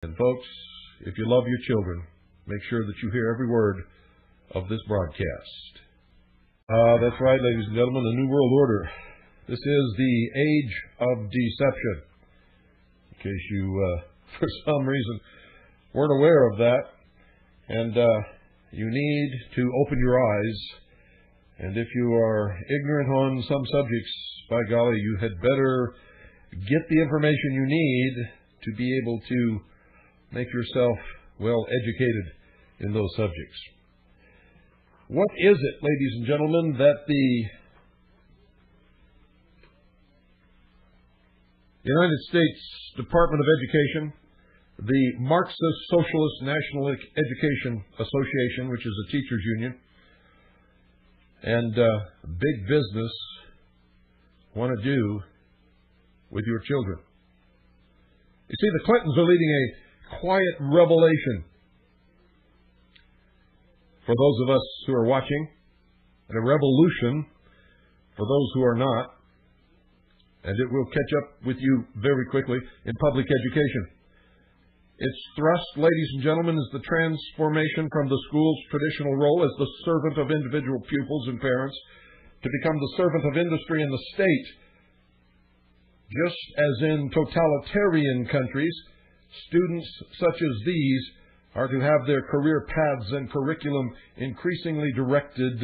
And folks, if you love your children, make sure that you hear every word of this broadcast. That's right, ladies and gentlemen, the New World Order. This is the age of deception. In case you, for some reason, weren't aware of that. And you need to open your eyes. And if you are ignorant on some subjects, by golly, you had better get the information you need to be able to make yourself well educated in those subjects. What is it, ladies and gentlemen, that the United States Department of Education, the Marxist Socialist National Education Association, which is a teachers union, and big business want to do with your children? You see, the Clintons are leading a quiet revelation for those of us who are watching, and a revolution for those who are not. And it will catch up with you very quickly in public education. Its thrust, ladies and gentlemen, is the transformation from the school's traditional role as the servant of individual pupils and parents to become the servant of industry and the state. Just as in totalitarian countries, students such as these are to have their career paths and curriculum increasingly directed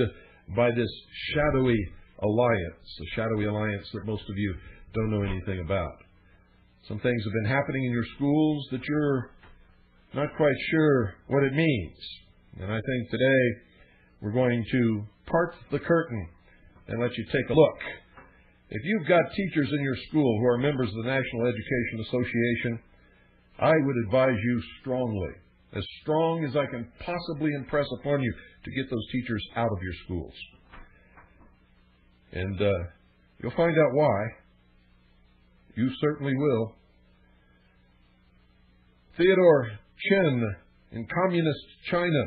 by this shadowy alliance, the shadowy alliance that most of you don't know anything about. Some things have been happening in your schools that you're not quite sure what it means. And I think today we're going to part the curtain and let you take a look. If you've got teachers in your school who are members of the National Education Association, I would advise you strongly, as strong as I can possibly impress upon you, to get those teachers out of your schools. And you'll find out why. You certainly will. Theodore Chen in communist China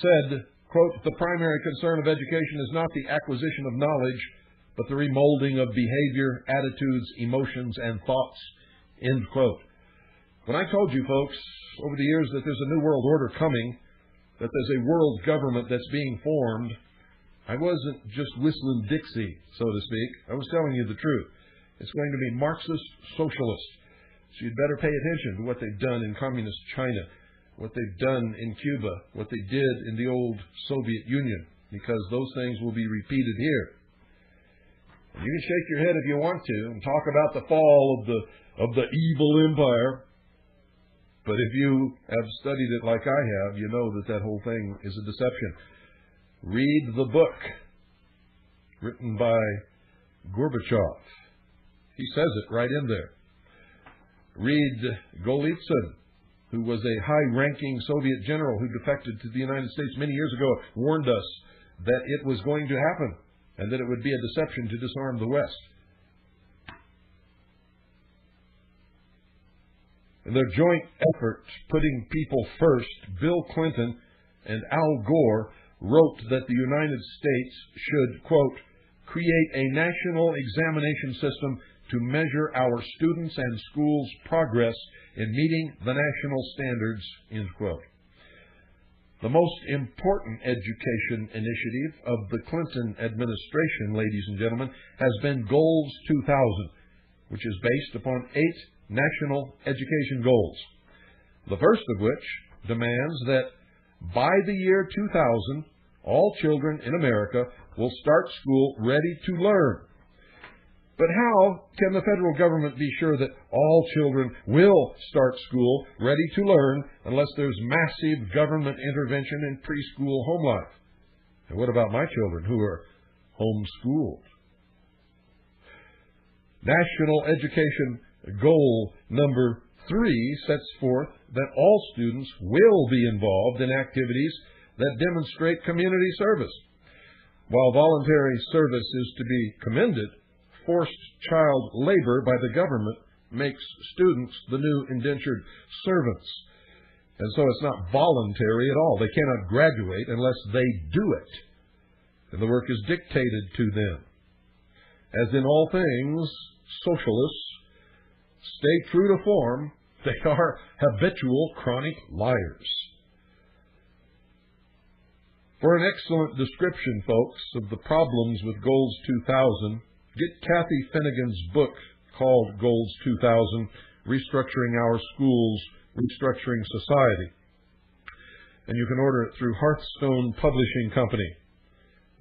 said, quote, "The primary concern of education is not the acquisition of knowledge, but the remolding of behavior, attitudes, emotions, and thoughts," end quote. When I told you, folks, over the years that there's a new world order coming, that there's a world government that's being formed, I wasn't just whistling Dixie, so to speak. I was telling you the truth. It's going to be Marxist socialist. So you'd better pay attention to what they've done in communist China, what they've done in Cuba, what they did in the old Soviet Union, because those things will be repeated here. And you can shake your head if you want to and talk about the fall of the evil empire. But if you have studied it like I have, you know that that whole thing is a deception. Read the book written by Gorbachev. He says it right in there. Read Golitsyn, who was a high-ranking Soviet general who defected to the United States many years ago, warned us that it was going to happen and that it would be a deception to disarm the West. In their joint effort, putting people first, Bill Clinton and Al Gore wrote that the United States should, quote, "create a national examination system to measure our students' and schools' progress in meeting the national standards," end quote. The most important education initiative of the Clinton administration, ladies and gentlemen, has been Goals 2000, which is based upon 8 national education goals. The first of which demands that by the year 2000, all children in America will start school ready to learn. But how can the federal government be sure that all children will start school ready to learn unless there's massive government intervention in preschool home life? And what about my children who are homeschooled? National Education Goal number 3 sets forth that all students will be involved in activities that demonstrate community service. While voluntary service is to be commended, forced child labor by the government makes students the new indentured servants. And so it's not voluntary at all. They cannot graduate unless they do it. And the work is dictated to them. As in all things, socialists stay true to form They are habitual chronic liars. For an excellent description, folks, of the problems with Goals 2000, get Kathy Finnegan's book called Goals 2000, Restructuring Our Schools, Restructuring Society. And you can order it through Hearthstone Publishing Company.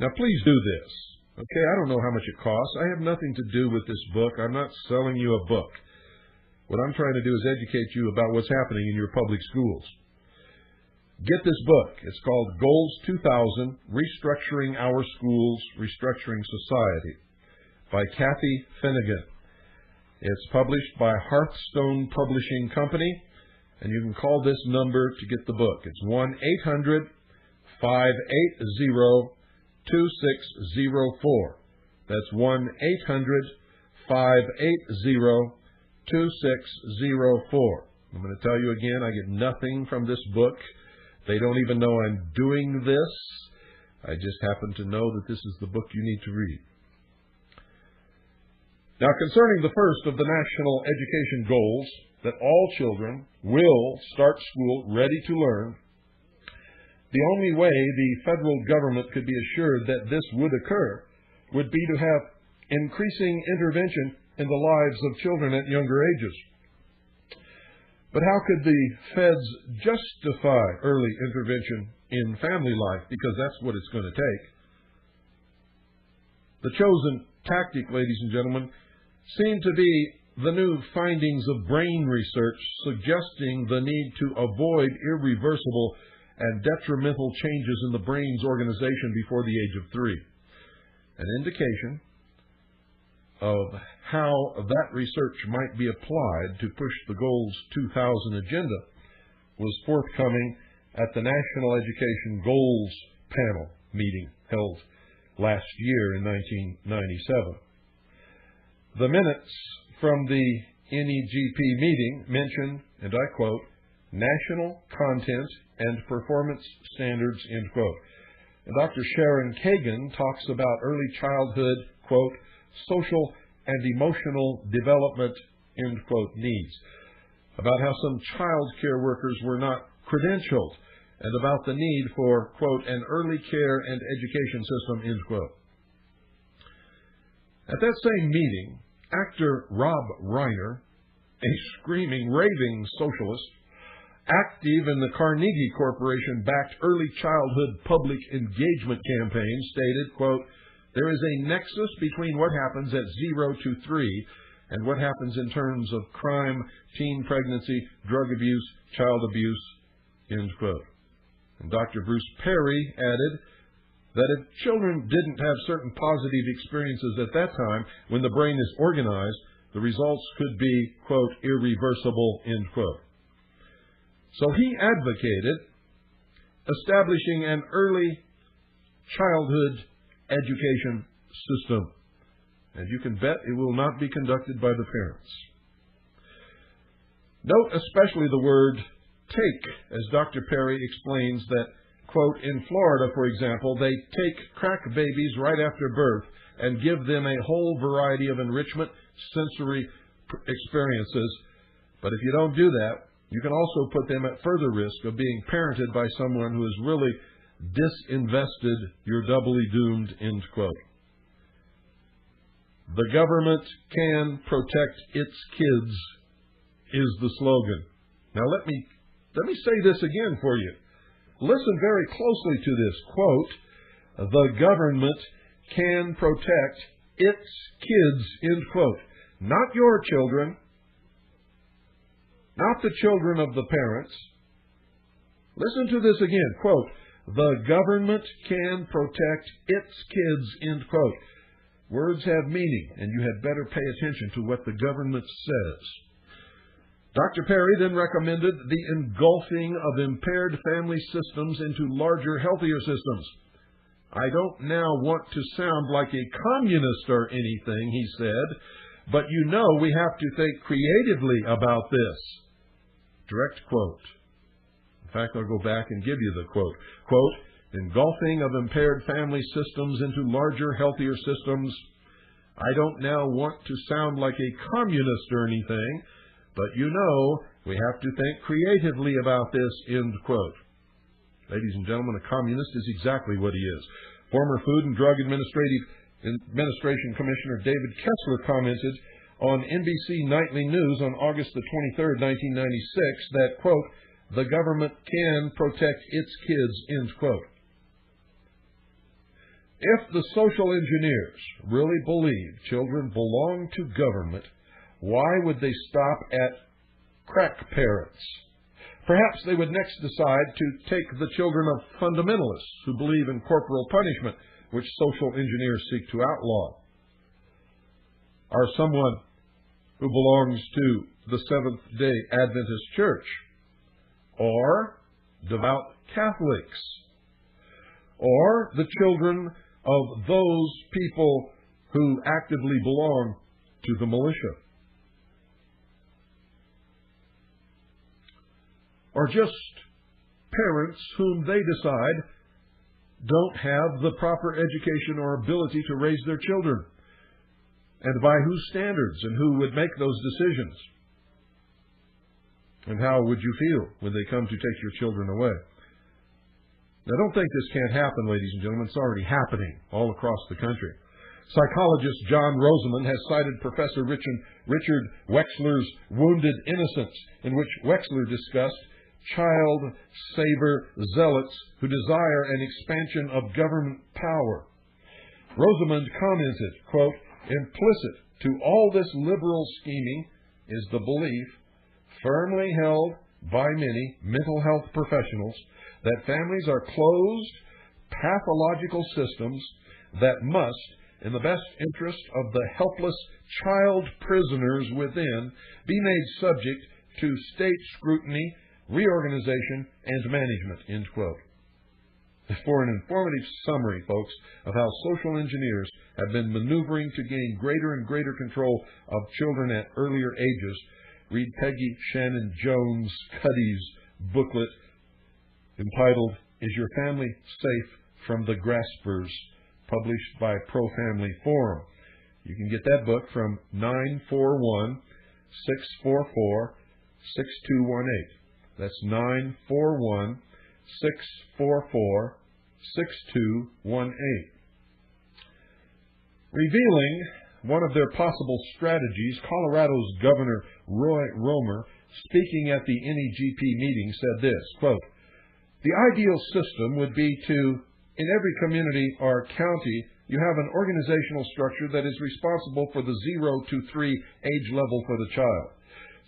Now, please do this. Okay, I don't know how much it costs. I have nothing to do with this book. I'm not selling you a book. What I'm trying to do is educate you about what's happening in your public schools. Get this book. It's called Goals 2000, Restructuring Our Schools, Restructuring Society by Kathy Finnegan. It's published by Hearthstone Publishing Company, and you can call this number to get the book. It's 1-800-580-2604. That's 1-800-580-2604. I'm going to tell you again, I get nothing from this book. They don't even know I'm doing this. I just happen to know that this is the book you need to read. Now, concerning the first of the national education goals, that all children will start school ready to learn, the only way the federal government could be assured that this would occur would be to have increasing intervention in the lives of children at younger ages. But how could the feds justify early intervention in family life? Because that's what it's going to take. The chosen tactic, ladies and gentlemen, seem to be the new findings of brain research suggesting the need to avoid irreversible and detrimental changes in the brain's organization before the age of 3. An indication of how that research might be applied to push the Goals 2000 agenda was forthcoming at the National Education Goals Panel meeting held last year in 1997. The minutes from the NEGP meeting mention, and I quote, national content and performance standards, end quote. And Dr. Sharon Kagan talks about early childhood, quote, social and emotional development, end quote, needs, about how some child care workers were not credentialed, and about the need for, quote, an early care and education system, end quote. At that same meeting, actor Rob Reiner, a screaming, raving socialist, active in the Carnegie Corporation-backed early childhood public engagement campaign, stated, quote, there is a nexus between what happens at 0 to 3 and what happens in terms of crime, teen pregnancy, drug abuse, child abuse, end quote. And Dr. Bruce Perry added that if children didn't have certain positive experiences at that time, when the brain is organized, the results could be, quote, irreversible, end quote. So he advocated establishing an early childhood education system. And you can bet it will not be conducted by the parents. Note especially the word take, as Dr. Perry explains that, quote, in Florida, for example, they take crack babies right after birth and give them a whole variety of enrichment sensory experiences. But if you don't do that, you can also put them at further risk of being parented by someone who has really disinvested. You're doubly doomed, end quote. The government can protect its kids is the slogan. Now let me say this again for you. Listen very closely to this. Quote, the government can protect its kids, end quote. Not your children, not the children of the parents. Listen to this again. Quote, the government can protect its kids, end quote. Words have meaning, and you had better pay attention to what the government says. Dr. Perry then recommended the engulfing of impaired family systems into larger, healthier systems. I don't now want to sound like a communist or anything, he said, but you know we have to think creatively about this. Direct quote. In fact, I'll go back and give you the quote. Quote, engulfing of impaired family systems into larger, healthier systems. I don't now want to sound like a communist or anything, But you know, we have to think creatively about this, end quote. Ladies and gentlemen, a communist is exactly what he is. Former Food and Drug Administration Commissioner David Kessler commented on NBC Nightly News on August the 23rd, 1996, that, quote, the government can protect its kids, end quote. If the social engineers really believe children belong to government, why would they stop at crack parents? Perhaps they would next decide to take the children of fundamentalists who believe in corporal punishment, which social engineers seek to outlaw. Or someone who belongs to the Seventh-day Adventist Church, or devout Catholics, or the children of those people who actively belong to the militia, or just parents whom they decide don't have the proper education or ability to raise their children, and by whose standards, and who would make those decisions. And how would you feel when they come to take your children away? Now, don't think this can't happen, ladies and gentlemen. It's already happening all across the country. Psychologist John Rosamond has cited Professor Richard Wexler's Wounded Innocence, in which Wexler discussed child-saver zealots who desire an expansion of government power. Rosamond commented, quote, implicit to all this liberal scheming is the belief, firmly held by many mental health professionals, that families are closed, pathological systems that must, in the best interest of the helpless child prisoners within, be made subject to state scrutiny, reorganization, and management, end quote. For an informative summary, folks, of how social engineers have been maneuvering to gain greater and greater control of children at earlier ages, read Peggy Shannon Jones Cuddy's booklet entitled, Is Your Family Safe from the Graspers?, published by Pro Family Forum. You can get that book from 941-644-6218. That's 941-644-6218. Revealing one of their possible strategies, Colorado's Governor Roy Romer, speaking at the NEGP meeting, said this, quote, the ideal system would be to, in every community or county, you have an organizational structure that is responsible for the 0 to 3 age level for the child.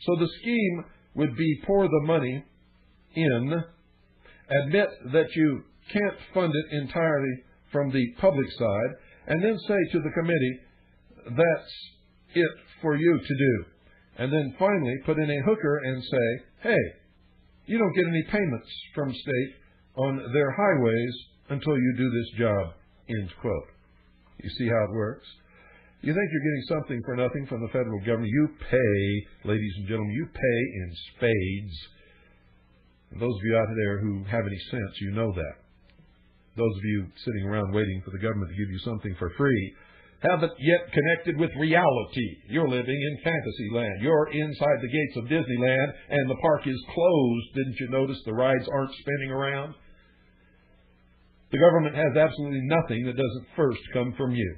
So the scheme would be pour the money in, admit that you can't fund it entirely from the public side, and then say to the committee, that's it for you to do. And then finally put in a hooker and say, hey, you don't get any payments from state on their highways until you do this job, end quote. You see how it works? You think you're getting something for nothing from the federal government. You pay, ladies and gentlemen, you pay in spades. And those of you out there who have any sense, you know that. Those of you sitting around waiting for the government to give you something for free haven't yet connected with reality. You're living in fantasy land. You're inside the gates of Disneyland, and the park is closed. Didn't you notice the rides aren't spinning around? The government has absolutely nothing that doesn't first come from you.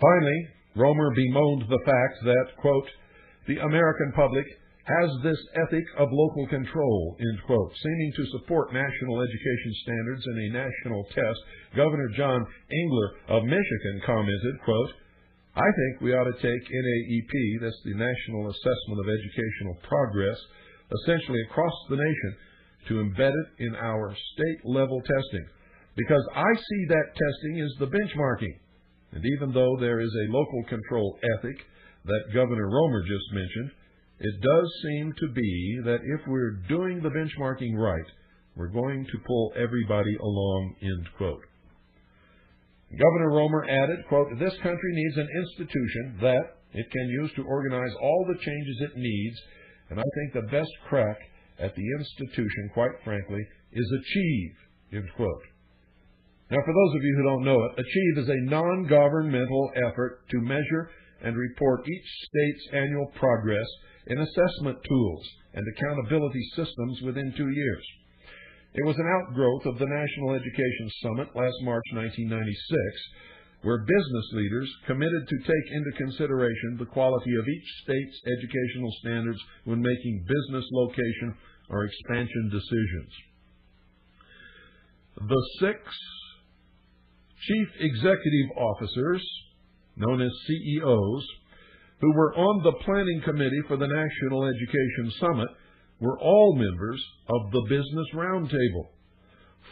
Finally, Romer bemoaned the fact that, quote, the American public has this ethic of local control, end quote. Seeming to support national education standards in a national test, Governor John Engler of Michigan commented, quote, I think we ought to take NAEP, that's the National Assessment of Educational Progress, essentially across the nation to embed it in our state-level testing. Because I see that testing as the benchmarking. And even though there is a local control ethic that Governor Romer just mentioned, it does seem to be that if we're doing the benchmarking right, we're going to pull everybody along, end quote. Governor Romer added, quote, this country needs an institution that it can use to organize all the changes it needs, and I think the best crack at the institution, quite frankly, is achieve, end quote. Now, for those of you who don't know it, ACHIEVE is a non-governmental effort to measure and report each state's annual progress in assessment tools and accountability systems within 2 years. It was an outgrowth of the National Education Summit last March 1996, where business leaders committed to take into consideration the quality of each state's educational standards when making business location or expansion decisions. The 6 chief executive officers, known as CEOs, who were on the planning committee for the National Education Summit were all members of the Business Roundtable.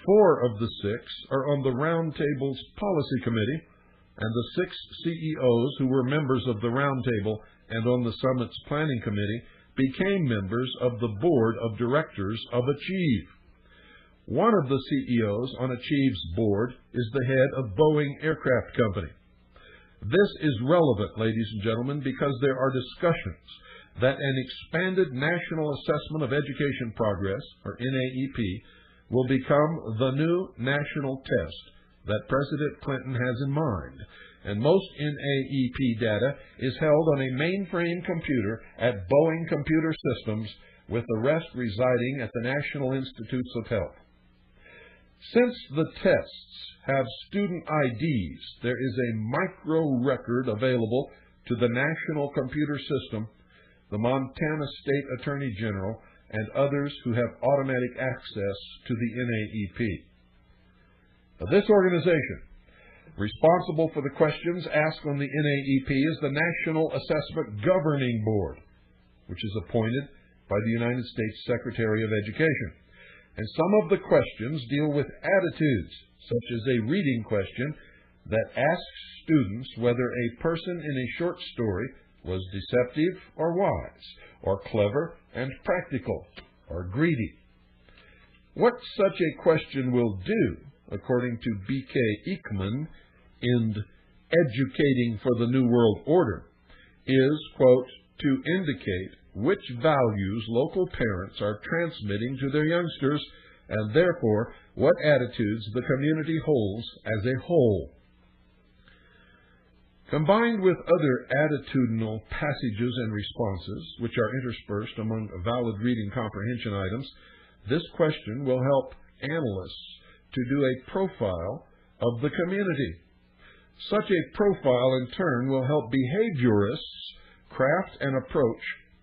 4 of the 6 are on the Roundtable's policy committee, and the 6 CEOs who were members of the Roundtable and on the Summit's planning committee became members of the board of directors of ACHIEVE. One of the CEOs on ACHIEVE's board is the head of Boeing Aircraft Company. This is relevant, ladies and gentlemen, because there are discussions that an expanded National Assessment of Education Progress, or NAEP, will become the new national test that President Clinton has in mind, and most NAEP data is held on a mainframe computer at Boeing Computer Systems, with the rest residing at the National Institutes of Health. Since the tests have student IDs, there is a micro record available to the National Computer System, the Montana State Attorney General, and others who have automatic access to the NAEP. Now, this organization, responsible for the questions asked on the NAEP, is the National Assessment Governing Board, which is appointed by the United States Secretary of Education. And some of the questions deal with attitudes, such as a reading question that asks students whether a person in a short story was deceptive or wise, or clever and practical, or greedy. What such a question will do, according to B.K. Eakman in Educating for the New World Order, is, quote, to indicate which values local parents are transmitting to their youngsters, and therefore what attitudes the community holds as a whole. Combined with other attitudinal passages and responses, which are interspersed among valid reading comprehension items, this question will help analysts to do a profile of the community. Such a profile, in turn, will help behaviorists craft an approach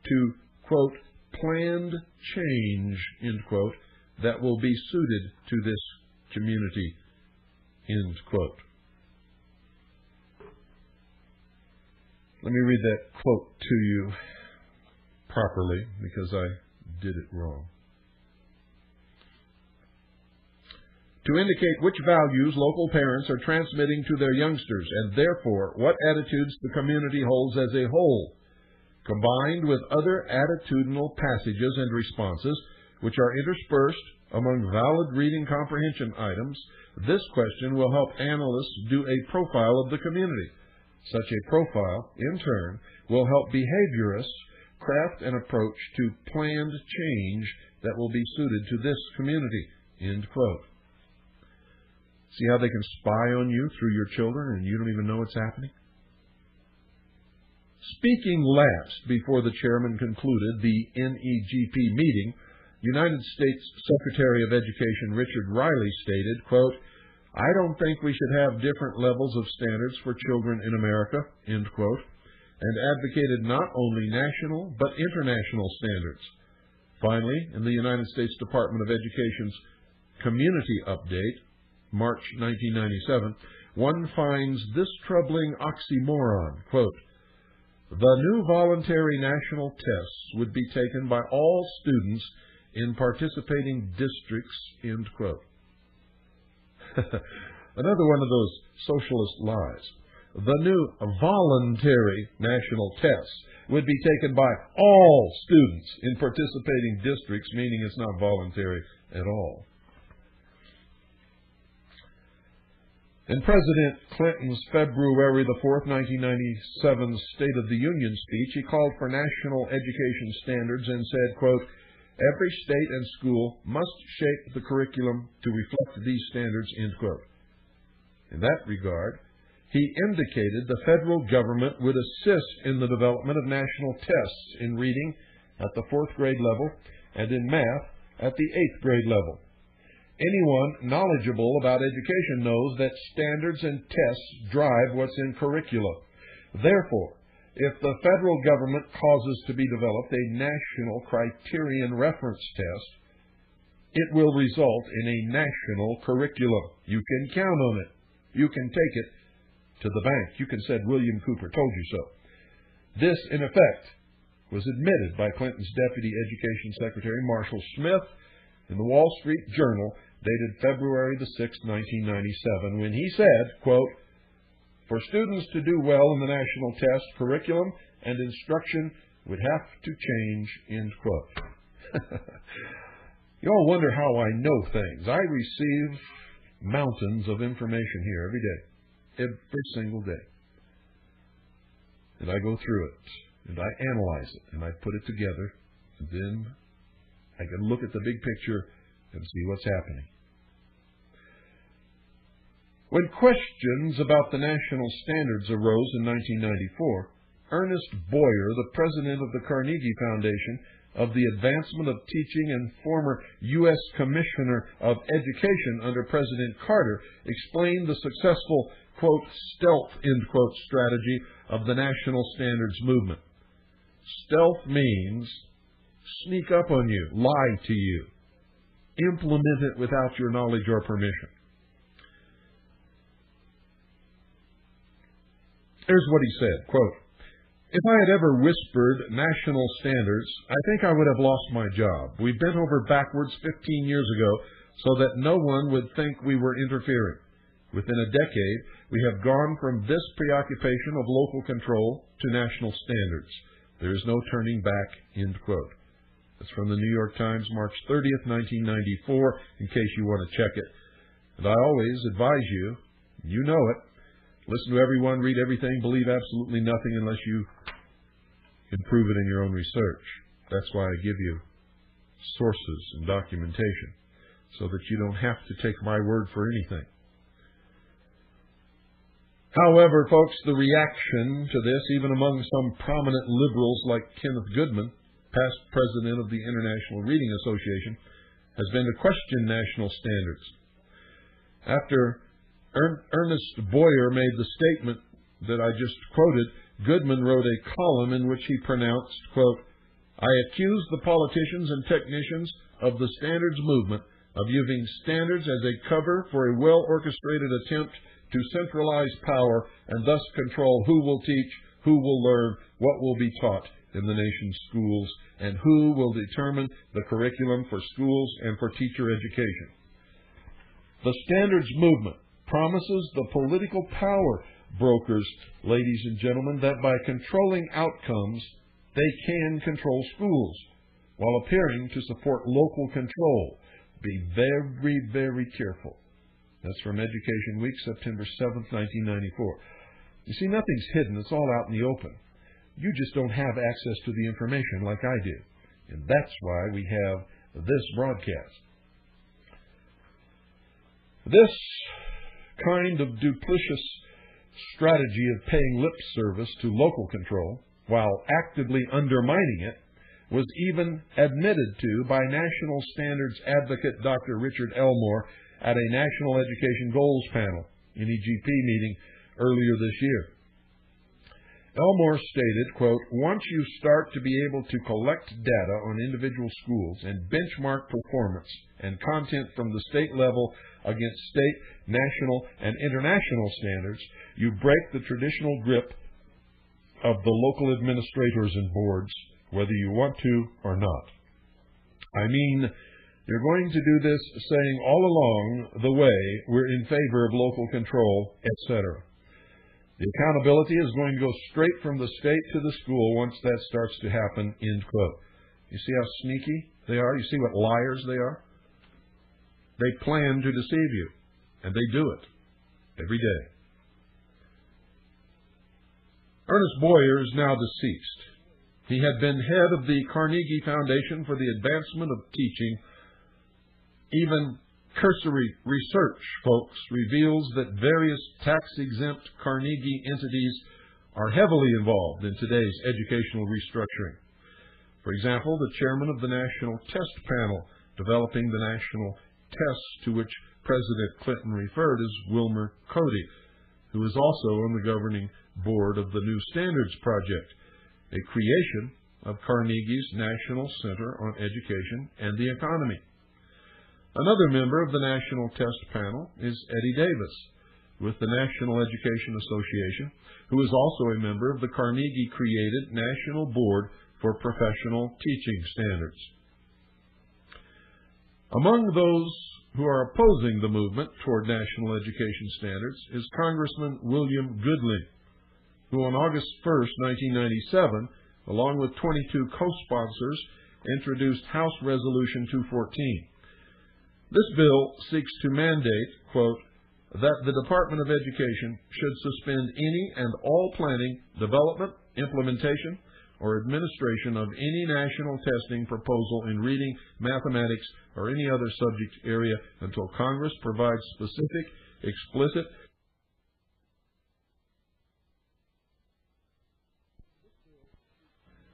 to, quote, planned change, end quote, that will be suited to this community, end quote. Let me read that quote to you properly, because I did it wrong. To indicate which values local parents are transmitting to their youngsters, and therefore what attitudes the community holds as a whole, combined with other attitudinal passages and responses, which are interspersed among valid reading comprehension items, this question will help analysts do a profile of the community. Such a profile, in turn, will help behaviorists craft an approach to planned change that will be suited to this community, end quote. See how they can spy on you through your children and you don't even know what's happening? Speaking last, before the chairman concluded the NEGP meeting, United States Secretary of Education Richard Riley stated, quote, I don't think we should have different levels of standards for children in America, end quote, and advocated not only national but international standards. Finally, in the United States Department of Education's Community Update, March 1997, one finds this troubling oxymoron, quote, the new voluntary national tests would be taken by all students in participating districts, end quote. Another one of those socialist lies. The new voluntary national tests would be taken by all students in participating districts, meaning it's not voluntary at all. In President Clinton's February the 4th, 1997 State of the Union speech, he called for national education standards and said, quote, every state and school must shape the curriculum to reflect these standards, end quote. In that regard, he indicated the federal government would assist in the development of national tests in reading at the 4th grade level and in math at the 8th grade level. Anyone knowledgeable about education knows that standards and tests drive what's in curricula. Therefore, if the federal government causes to be developed a national criterion reference test, it will result in a national curriculum. You can count on it. You can take it to the bank. You can say William Cooper told you so. This, in effect, was admitted by Clinton's Deputy Education Secretary Marshall Smith in the Wall Street Journal, dated February the 6th, 1997, when he said, quote, "For students to do well in the national test, curriculum and instruction would have to change," end quote. You all wonder how I know things. I receive mountains of information here every day, every single day. And I go through it, and I analyze it, and I put it together, and then I can look at the big picture and see what's happening. When questions about the national standards arose in 1994, Ernest Boyer, the president of the Carnegie Foundation of the Advancement of Teaching and former U.S. Commissioner of Education under President Carter, explained the successful, quote, stealth, end quote, strategy of the national standards movement. Stealth means sneak up on you, lie to you, implement it without your knowledge or permission. Here's what he said, quote, "If I had ever whispered national standards, I think I would have lost my job. We bent over backwards 15 years ago so that no one would think we were interfering. Within a decade, we have gone from this preoccupation of local control to national standards. There is no turning back," end quote. That's from the New York Times, March 30th, 1994, in case you want to check it. And I always advise you, you know it, listen to everyone, read everything, believe absolutely nothing unless you can prove it in your own research. That's why I give you sources and documentation, so that you don't have to take my word for anything. However, folks, the reaction to this, even among some prominent liberals like Kenneth Goodman, past president of the International Reading Association, has been to question national standards. After Ernest Boyer made the statement that I just quoted, Goodman wrote a column in which he pronounced, quote, "I accuse the politicians and technicians of the standards movement of using standards as a cover for a well-orchestrated attempt to centralize power and thus control who will teach, who will learn, what will be taught in the nation's schools, and who will determine the curriculum for schools and for teacher education. The standards movement promises the political power brokers, ladies and gentlemen, that by controlling outcomes, they can control schools, while appearing to support local control. Be very, very careful." That's from Education Week, September 7th, 1994. You see, nothing's hidden. It's all out in the open. You just don't have access to the information like I do. And that's why we have this broadcast. This kind of duplicitous strategy of paying lip service to local control while actively undermining it was even admitted to by National Standards advocate Dr. Richard Elmore at a National Education Goals Panel, NEGP meeting earlier this year. Elmore stated, quote, "Once you start to be able to collect data on individual schools and benchmark performance and content from the state level against state, national, and international standards, you break the traditional grip of the local administrators and boards, whether you want to or not. I mean, you're going to do this saying all along the way we're in favor of local control, etc. The accountability is going to go straight from the state to the school once that starts to happen," end quote. You see how sneaky they are? You see what liars they are? They plan to deceive you, and they do it every day. Ernest Boyer is now deceased. He had been head of the Carnegie Foundation for the Advancement of Teaching, even Cursory research, folks, reveals that various tax-exempt Carnegie entities are heavily involved in today's educational restructuring. For example, the chairman of the National Test Panel developing the national tests to which President Clinton referred is Wilmer Cody, who is also on the governing board of the New Standards Project, a creation of Carnegie's National Center on Education and the Economy. Another member of the National Test Panel is Eddie Davis with the National Education Association, who is also a member of the Carnegie-created National Board for Professional Teaching Standards. Among those who are opposing the movement toward national education standards is Congressman William Goodling, who on August 1st, 1997, along with 22 co-sponsors, introduced House Resolution 214. This bill seeks to mandate, quote, that the Department of Education should suspend any and all planning, development, implementation, or administration of any national testing proposal in reading, mathematics, or any other subject area until Congress provides specific, explicit,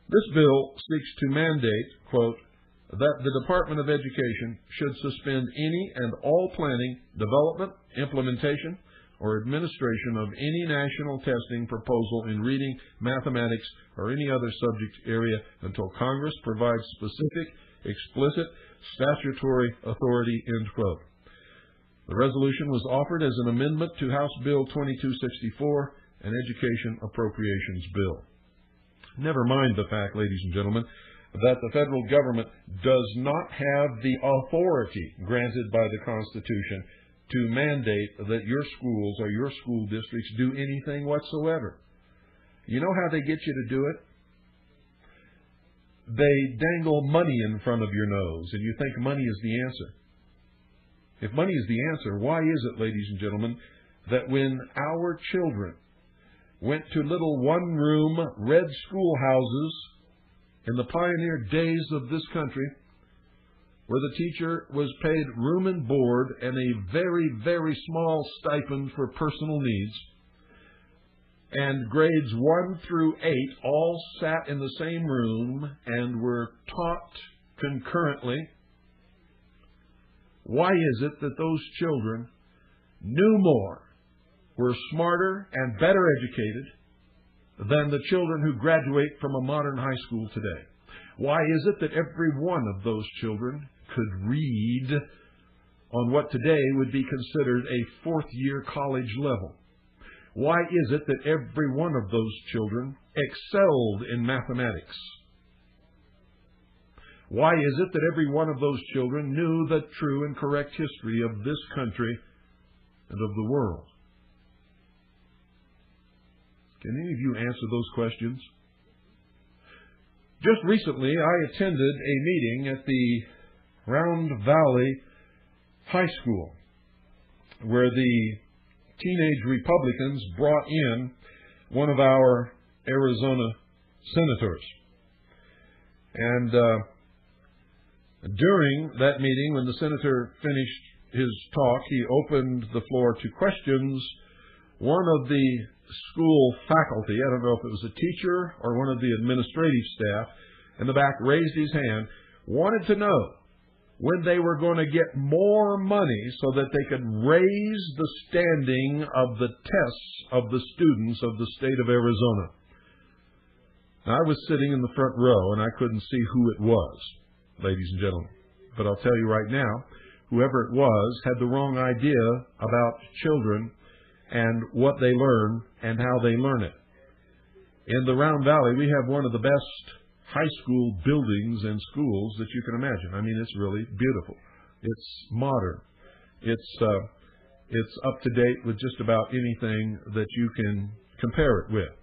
This bill seeks to mandate, quote, that the Department of Education should suspend any and all planning, development, implementation, or administration of any national testing proposal in reading, mathematics, or any other subject area until Congress provides specific, explicit, statutory authority, end quote. The resolution was offered as an amendment to House Bill 2264, an education appropriations bill. Never mind the fact, ladies and gentlemen, that the federal government does not have the authority granted by the Constitution to mandate that your schools or your school districts do anything whatsoever. You know how they get you to do it? They dangle money in front of your nose, and you think money is the answer. If money is the answer, why is it, ladies and gentlemen, that when our children went to little one-room red schoolhouses in the pioneer days of this country, where the teacher was paid room and board and a very, very small stipend for personal needs, and grades 1 through 8 all sat in the same room and were taught concurrently, why is it that those children knew more, were smarter and better educated than the children who graduate from a modern high school today? Why is it that every one of those children could read on what today would be considered a fourth-year college level? Why is it that every one of those children excelled in mathematics? Why is it that every one of those children knew the true and correct history of this country and of the world? Can any of you answer those questions? Just recently, I attended a meeting at the Round Valley High School, where the teenage Republicans brought in one of our Arizona senators. And during that meeting, when the senator finished his talk, he opened the floor to questions. One of the school faculty, I don't know if it was a teacher or one of the administrative staff in the back, raised his hand, wanted to know when they were going to get more money so that they could raise the standing of the tests of the students of the state of Arizona. Now, I was sitting in the front row, and I couldn't see who it was, ladies and gentlemen. But I'll tell you right now, whoever it was had the wrong idea about children and what they learn and how they learn it. In the Round Valley, we have one of the best high school buildings and schools that you can imagine. I mean, it's really beautiful. It's modern. It's up to date with just about anything that you can compare it with.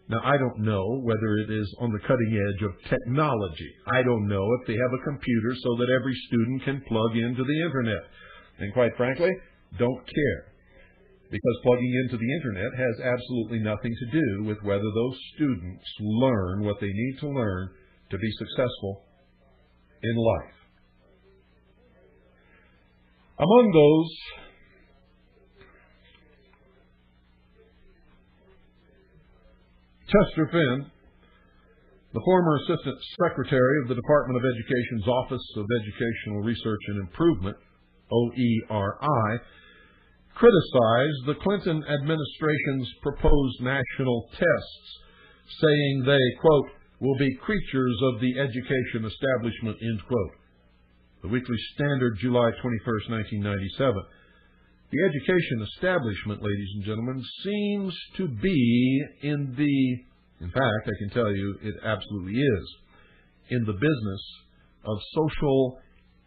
Now, I don't know whether it is on the cutting edge of technology. I don't know if they have a computer so that every student can plug into the Internet. And quite frankly, don't care. Because plugging into the Internet has absolutely nothing to do with whether those students learn what they need to learn to be successful in life. Among those Chester Finn, the former Assistant Secretary of the Department of Education's Office of Educational Research and Improvement, OERI, criticized the Clinton administration's proposed national tests, saying they, quote, will be creatures of the education establishment, end quote. The Weekly Standard, July 21st, 1997. The education establishment, ladies and gentlemen, seems to be in fact, I can tell you it absolutely is, in the business of social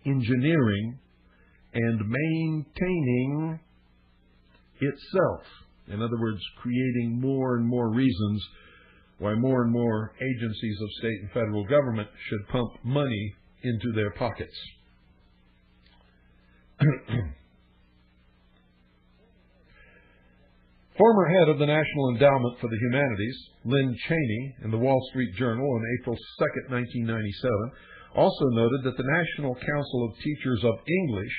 engineering and maintaining itself. In other words, creating more and more reasons why more and more agencies of state and federal government should pump money into their pockets. Former head of the National Endowment for the Humanities, Lynn Cheney, in the Wall Street Journal on April 2, 1997, also noted that the National Council of Teachers of English,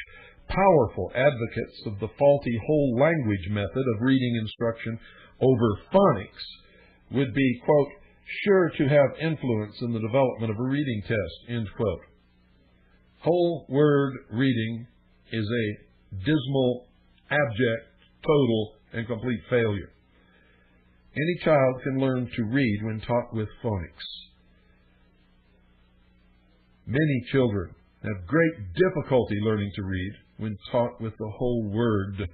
powerful advocates of the faulty whole language method of reading instruction over phonics, would be, quote, sure to have influence in the development of a reading test, end quote. Whole word reading is a dismal, abject, total, and complete failure. Any child can learn to read when taught with phonics. Many children have great difficulty learning to read when taught with the whole word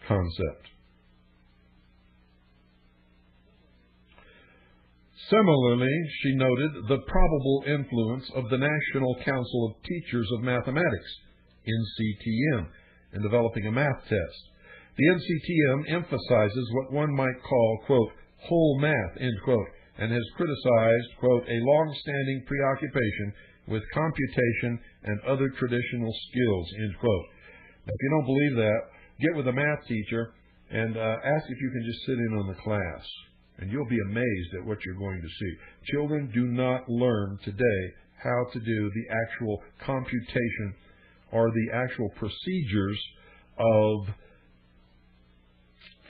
concept. Similarly, she noted the probable influence of the National Council of Teachers of Mathematics, NCTM, in developing a math test. The NCTM emphasizes what one might call, quote, whole math, end quote, and has criticized, quote, a long-standing preoccupation with computation and other traditional skills, end quote. Now, if you don't believe that, get with a math teacher and ask if you can just sit in on the class, and you'll be amazed at what you're going to see. Children do not learn today how to do the actual computation or the actual procedures of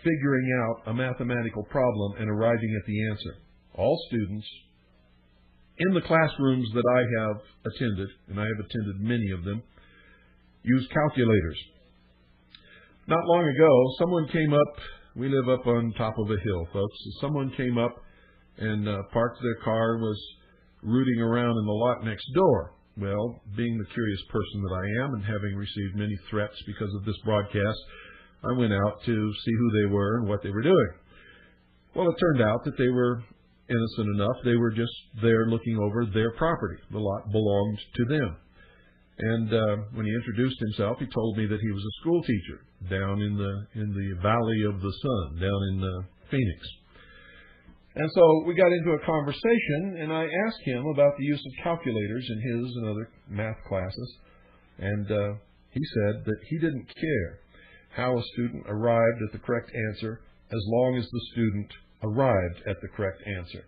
figuring out a mathematical problem and arriving at the answer. All students in the classrooms that I have attended, and I have attended many of them, use calculators. Not long ago, someone came up. We live up on top of a hill, folks. Someone came up and parked their car and was rooting around in the lot next door. Well, being the curious person that I am and having received many threats because of this broadcast, I went out to see who they were and what they were doing. Well, it turned out that they were innocent enough. They were just there looking over their property. The lot belonged to them. And when he introduced himself, he told me that he was a school teacher down in the Valley of the Sun, down in Phoenix. And so we got into a conversation, and I asked him about the use of calculators in his and other math classes. And he said that he didn't care how a student arrived at the correct answer as long as the student arrived at the correct answer.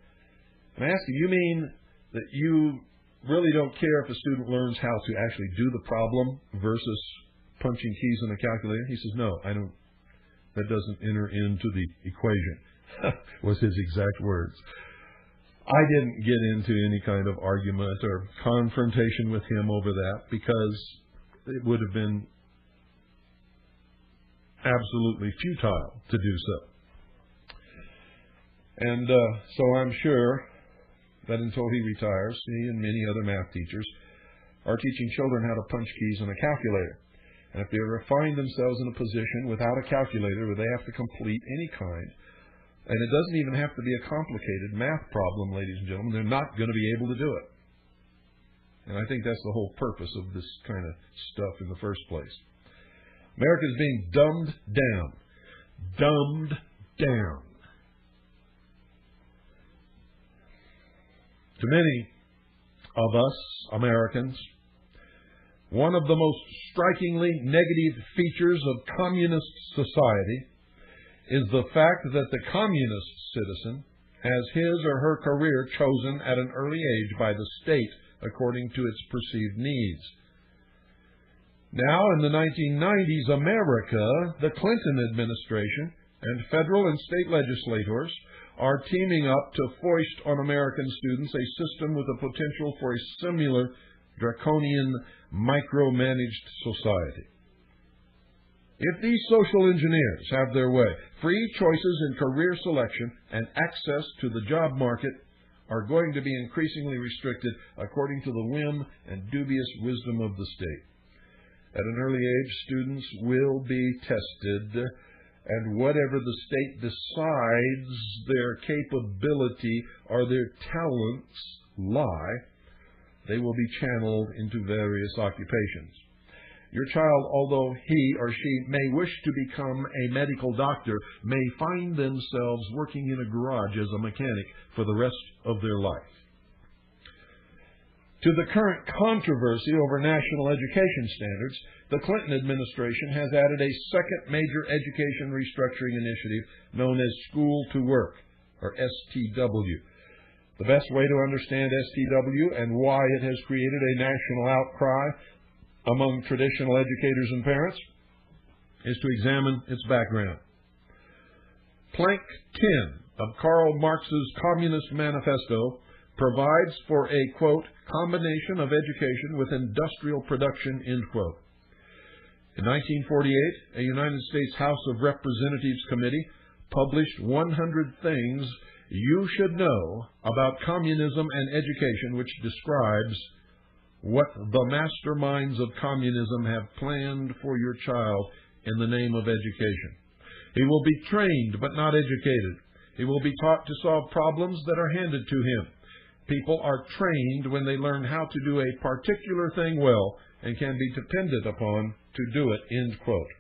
And I asked him, you mean that you really don't care if a student learns how to actually do the problem versus punching keys on a calculator? He says, no, I don't. That doesn't enter into the equation, was his exact words. I didn't get into any kind of argument or confrontation with him over that because it would have been absolutely futile to do so. And so I'm sure that until he retires, he and many other math teachers are teaching children how to punch keys on a calculator. And if they ever find themselves in a position without a calculator where they have to complete any kind, and it doesn't even have to be a complicated math problem, ladies and gentlemen, they're not going to be able to do it. And I think that's the whole purpose of this kind of stuff in the first place. America is being dumbed down. Dumbed down. To many of us Americans, one of the most strikingly negative features of communist society is the fact that the communist citizen has his or her career chosen at an early age by the state according to its perceived needs. Now, in the 1990s America, the Clinton administration and federal and state legislators are teaming up to foist on American students a system with the potential for a similar draconian, micromanaged society. If these social engineers have their way, free choices in career selection and access to the job market are going to be increasingly restricted according to the whim and dubious wisdom of the state. At an early age, students will be tested, and whatever the state decides their capability or their talents lie, they will be channeled into various occupations. Your child, although he or she may wish to become a medical doctor, may find themselves working in a garage as a mechanic for the rest of their life. To the current controversy over national education standards, the Clinton administration has added a second major education restructuring initiative known as School to Work, or STW. The best way to understand STW and why it has created a national outcry among traditional educators and parents is to examine its background. Plank 10 of Karl Marx's Communist Manifesto provides for a, quote, combination of education with industrial production, end quote. In 1948, a United States House of Representatives committee published 100 Things You Should Know About Communism and Education, which describes what the masterminds of communism have planned for your child in the name of education. He will be trained but not educated. He will be taught to solve problems that are handed to him. People are trained when they learn how to do a particular thing well and can be depended upon to do it, end quote.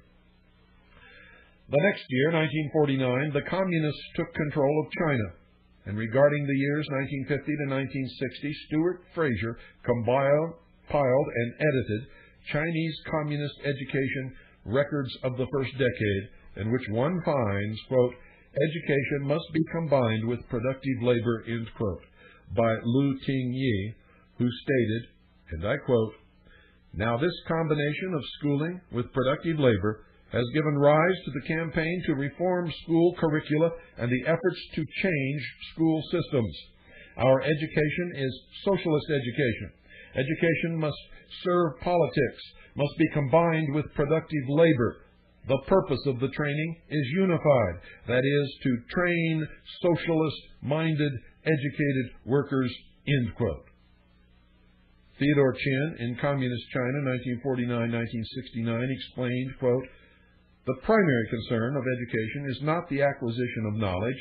The next year, 1949, the Communists took control of China. And regarding the years 1950 to 1960, Stuart Fraser compiled and edited Chinese Communist education records of the first decade, in which one finds, quote, education must be combined with productive labor, end quote, by Lu Ting-yi, who stated, and I quote, now this combination of schooling with productive labor has given rise to the campaign to reform school curricula and the efforts to change school systems. Our education is socialist education. Education must serve politics, must be combined with productive labor. The purpose of the training is unified, that is, to train socialist-minded, educated workers, end quote. Theodore Chin, in Communist China, 1949-1969, explained, quote, the primary concern of education is not the acquisition of knowledge,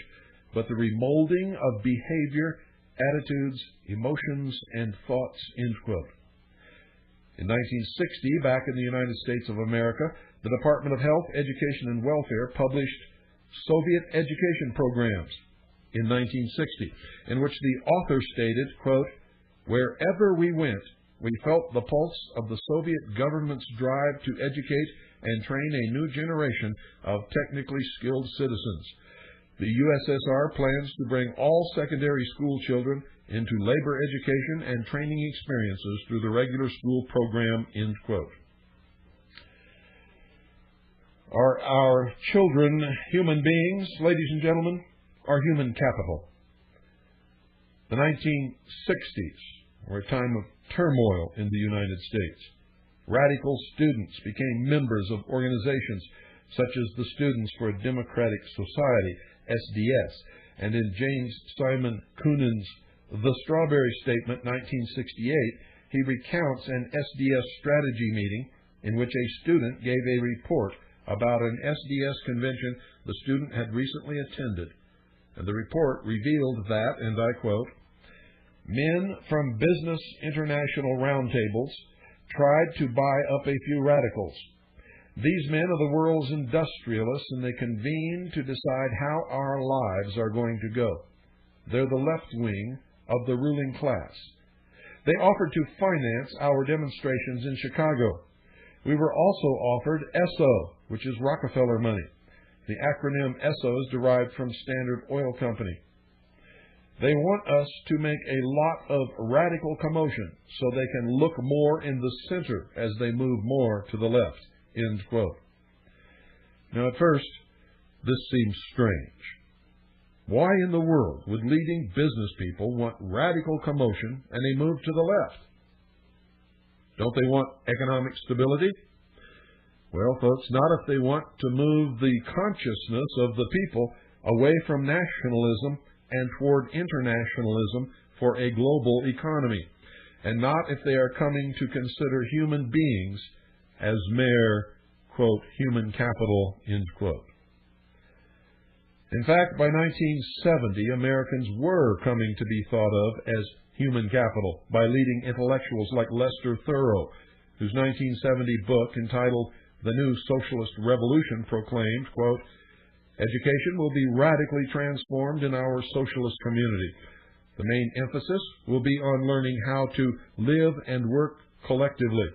but the remolding of behavior, attitudes, emotions, and thoughts, end quote. In 1960, back in the United States of America, the Department of Health, Education, and Welfare published Soviet education programs in 1960, in which the author stated, quote, wherever we went, we felt the pulse of the Soviet government's drive to educate and train a new generation of technically skilled citizens. The USSR plans to bring all secondary school children into labor education and training experiences through the regular school program, end quote. Are our children human beings, ladies and gentlemen, or human capital? The 1960s were a time of turmoil in the United States. Radical students became members of organizations such as the Students for a Democratic Society, SDS, and in James Simon Kunin's The Strawberry Statement, 1968, he recounts an SDS strategy meeting in which a student gave a report about an SDS convention the student had recently attended. And the report revealed that, and I quote, men from business international roundtables tried to buy up a few radicals. These men are the world's industrialists, and they convene to decide how our lives are going to go. They're the left wing of the ruling class. They offered to finance our demonstrations in Chicago. We were also offered ESSO, which is Rockefeller money. The acronym ESSO is derived from Standard Oil Company. They want us to make a lot of radical commotion so they can look more in the center as they move more to the left." End quote. Now, at first, this seems strange. Why in the world would leading business people want radical commotion and a move to the left? Don't they want economic stability? Well, folks, not if they want to move the consciousness of the people away from nationalism and toward internationalism for a global economy, and not if they are coming to consider human beings as mere, quote, human capital, end quote. In fact, by 1970, Americans were coming to be thought of as human capital by leading intellectuals like Lester Thurow, whose 1970 book entitled The New Socialist Revolution proclaimed, quote, "Education will be radically transformed in our socialist community. The main emphasis will be on learning how to live and work collectively.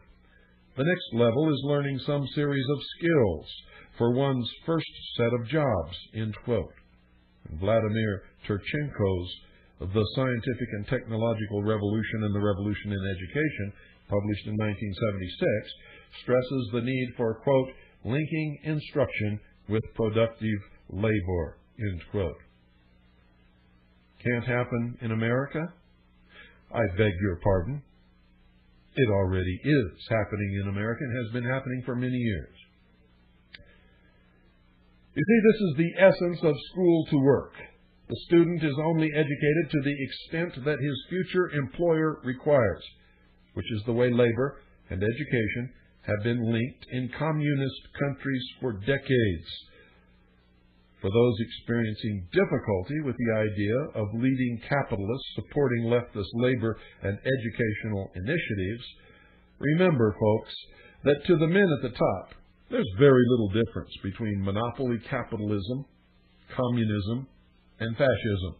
The next level is learning some series of skills for one's first set of jobs," end quote. Vladimir Turchenko's The Scientific and Technological Revolution and the Revolution in Education, published in 1976, stresses the need for, quote, "linking instruction with productive labor," end quote. Can't happen in America? I beg your pardon. It already is happening in America and has been happening for many years. You see, this is the essence of school to work. The student is only educated to the extent that his future employer requires, which is the way labor and education have been linked in communist countries for decades. For those experiencing difficulty with the idea of leading capitalists supporting leftist labor and educational initiatives, remember, folks, that to the men at the top, there's very little difference between monopoly capitalism, communism, and fascism.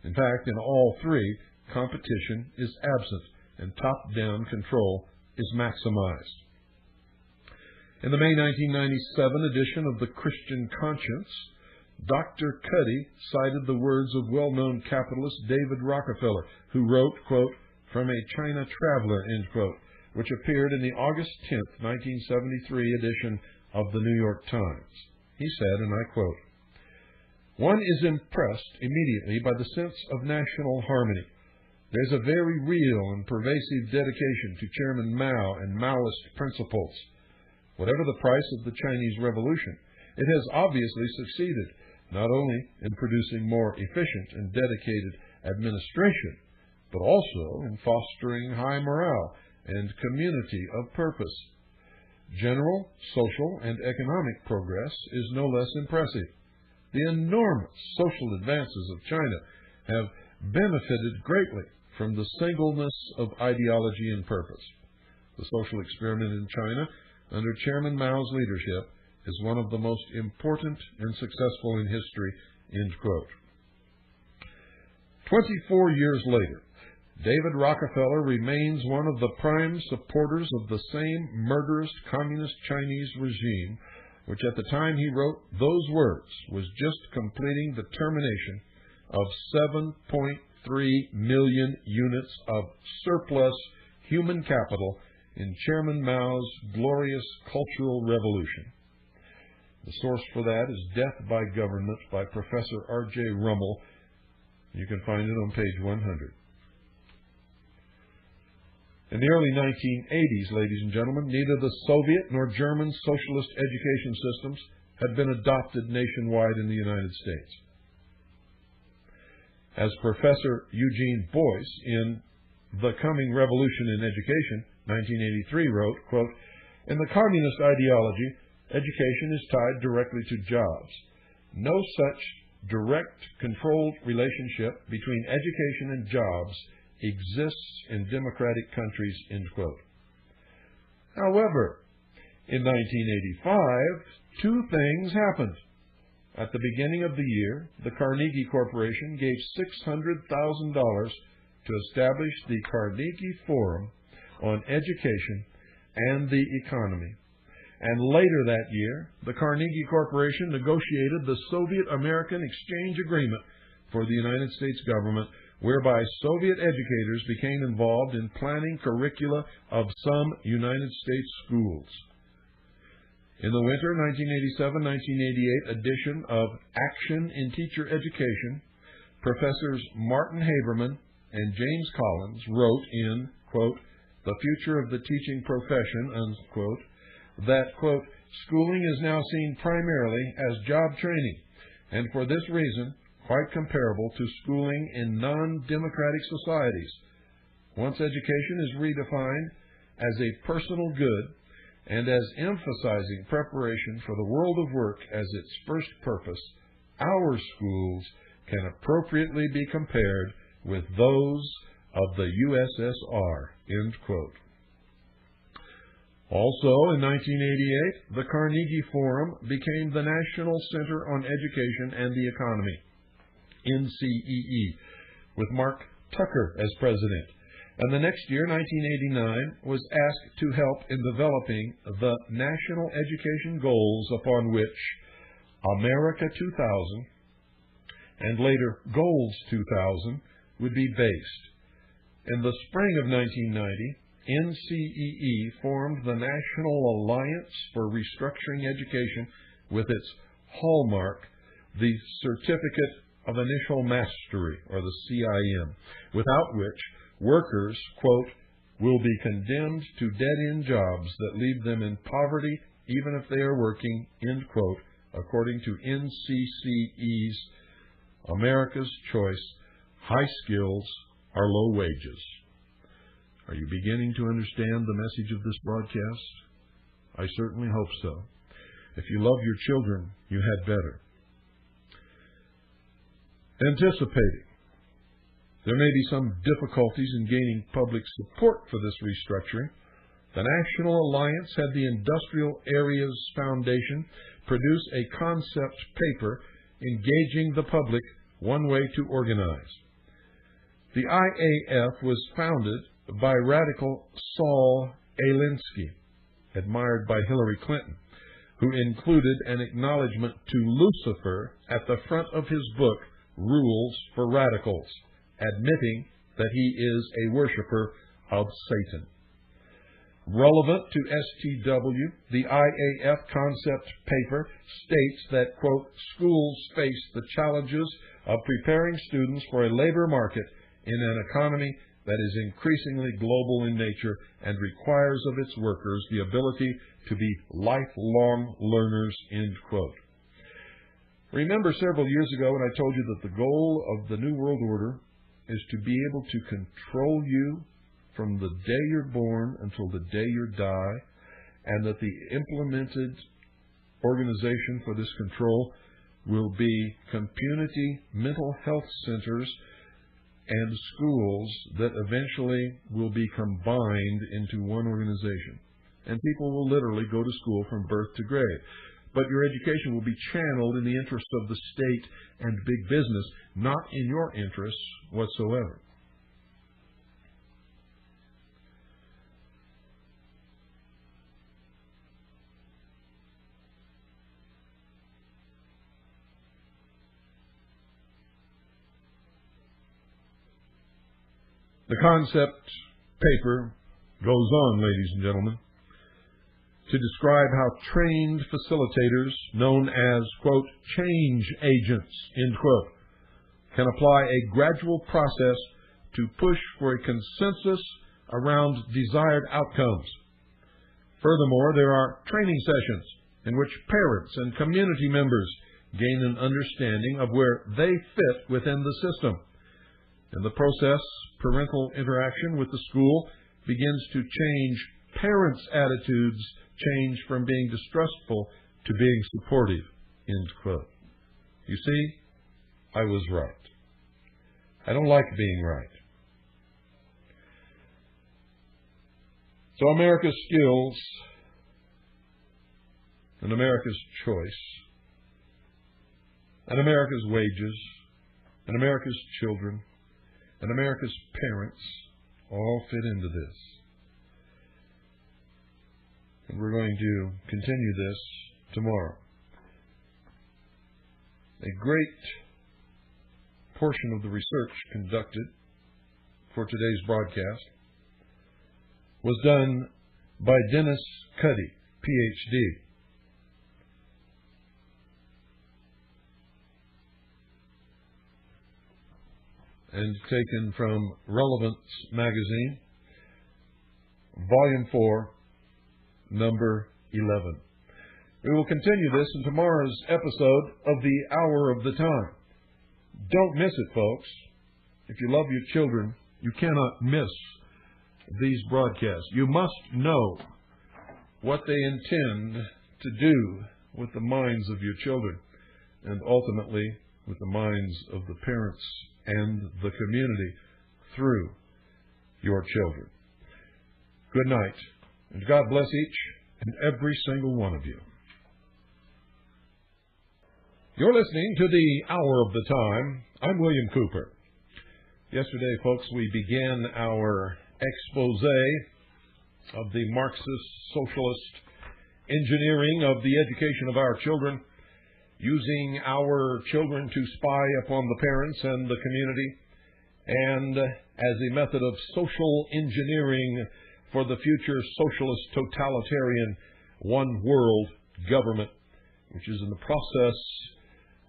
In fact, in all three, competition is absent and top-down control is maximized. In the May 1997 edition of the Christian Conscience, Dr. Cuddy cited the words of well-known capitalist David Rockefeller, who wrote, quote, "From a China Traveler," end quote, which appeared in the August 10th, 1973 edition of the New York Times. He said, and I quote, "One is impressed immediately by the sense of national harmony. There's a very real and pervasive dedication to Chairman Mao and Maoist principles. Whatever the price of the Chinese Revolution, it has obviously succeeded, not only in producing more efficient and dedicated administration, but also in fostering high morale and community of purpose. General social and economic progress is no less impressive. The enormous social advances of China have benefited greatly from the singleness of ideology and purpose. The social experiment in China under Chairman Mao's leadership is one of the most important and successful in history," end quote. 24 years later, David Rockefeller remains one of the prime supporters of the same murderous communist Chinese regime, which at the time he wrote those words was just completing the termination of 7.3 million units of surplus human capital in Chairman Mao's glorious cultural revolution. The source for that is Death by Government by Professor R.J. Rummel. You can find it on page 100. In the early 1980s, ladies and gentlemen, neither the Soviet nor German socialist education systems had been adopted nationwide in the United States. As Professor Eugene Boyce in The Coming Revolution in Education, 1983, wrote, quote, "In the communist ideology, education is tied directly to jobs. No such direct, controlled relationship between education and jobs exists in democratic countries," end quote. However, in 1985, two things happened. At the beginning of the year, the Carnegie Corporation gave $600,000 to establish the Carnegie Forum on Education and the Economy. And later that year, the Carnegie Corporation negotiated the Soviet-American Exchange Agreement for the United States government, whereby Soviet educators became involved in planning curricula of some United States schools. In the winter 1987-1988 edition of Action in Teacher Education, Professors Martin Haberman and James Collins wrote in, quote, The Future of the Teaching Profession, unquote, that, quote, schooling is now seen primarily as job training, and for this reason, quite comparable to schooling in non-democratic societies. Once education is redefined as a personal good and as emphasizing preparation for the world of work as its first purpose, our schools can appropriately be compared with those of the USSR, end quote. Also, in 1988, the Carnegie Forum became the National Center on Education and the Economy, NCEE, with Mark Tucker as president. And the next year, 1989, was asked to help in developing the national education goals upon which America 2000 and later Goals 2000 would be based. In the spring of 1990, NCEE formed the National Alliance for Restructuring Education with its hallmark, the Certificate of Initial Mastery, or the CIM, without which workers, quote, will be condemned to dead-end jobs that leave them in poverty even if they are working, end quote, according to NCCE's America's Choice, High Skills are Low Wages. Are you beginning to understand the message of this broadcast? I certainly hope so. If you love your children, you had better. Anticipating there may be some difficulties in gaining public support for this restructuring, the National Alliance had the Industrial Areas Foundation produce a concept paper engaging the public, One Way to Organize. The IAF was founded by radical Saul Alinsky, admired by Hillary Clinton, who included an acknowledgement to Lucifer at the front of his book, Rules for Radicals, admitting that he is a worshiper of Satan. Relevant to STW, the IAF concept paper states that, quote, schools face the challenges of preparing students for a labor market in an economy that is increasingly global in nature and requires of its workers the ability to be lifelong learners, end quote. Remember several years ago when I told you that the goal of the New World Order is to be able to control you from the day you're born until the day you die, and that the implemented organization for this control will be community mental health centers and schools that eventually will be combined into one organization. And people will literally go to school from birth to grave. But your education will be channeled in the interest of the state and big business, not in your interests whatsoever. The concept paper goes on, ladies and gentlemen, to describe how trained facilitators, known as, quote, change agents, end quote, can apply a gradual process to push for a consensus around desired outcomes. Furthermore, there are training sessions in which parents and community members gain an understanding of where they fit within the system. In the process, parental interaction with the school begins to change parents' attitudes, change from being distrustful to being supportive, end quote. You see, I was right. I don't like being right. So America's skills and America's choice and America's wages and America's children and America's parents all fit into this. And we're going to continue this tomorrow. A great portion of the research conducted for today's broadcast was done by Dennis Cuddy, Ph.D. and taken from Relevance Magazine, Volume 4, Number 11. We will continue this in tomorrow's episode of The Hour of the Time. Don't miss it, folks. If you love your children, you cannot miss these broadcasts. You must know what they intend to do with the minds of your children and ultimately with the minds of the parents and the community through your children. Good night, and God bless each and every single one of you. You're listening to The Hour of the Time. I'm William Cooper. Yesterday, folks, we began our expose of the Marxist socialist engineering of the education of our children, using our children to spy upon the parents and the community, and as a method of social engineering for the future socialist totalitarian one world government, which is in the process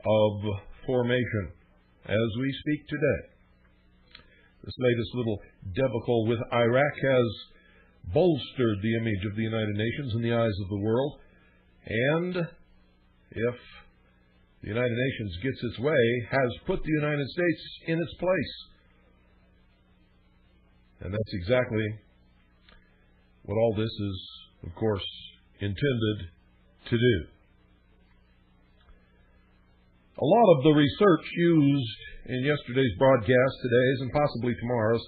of formation as we speak today. This latest little debacle with Iraq has bolstered the image of the United Nations in the eyes of the world, and if the United Nations gets its way, has put the United States in its place. And that's exactly what all this is, of course, intended to do. A lot of the research used in yesterday's broadcast, today's, and possibly tomorrow's,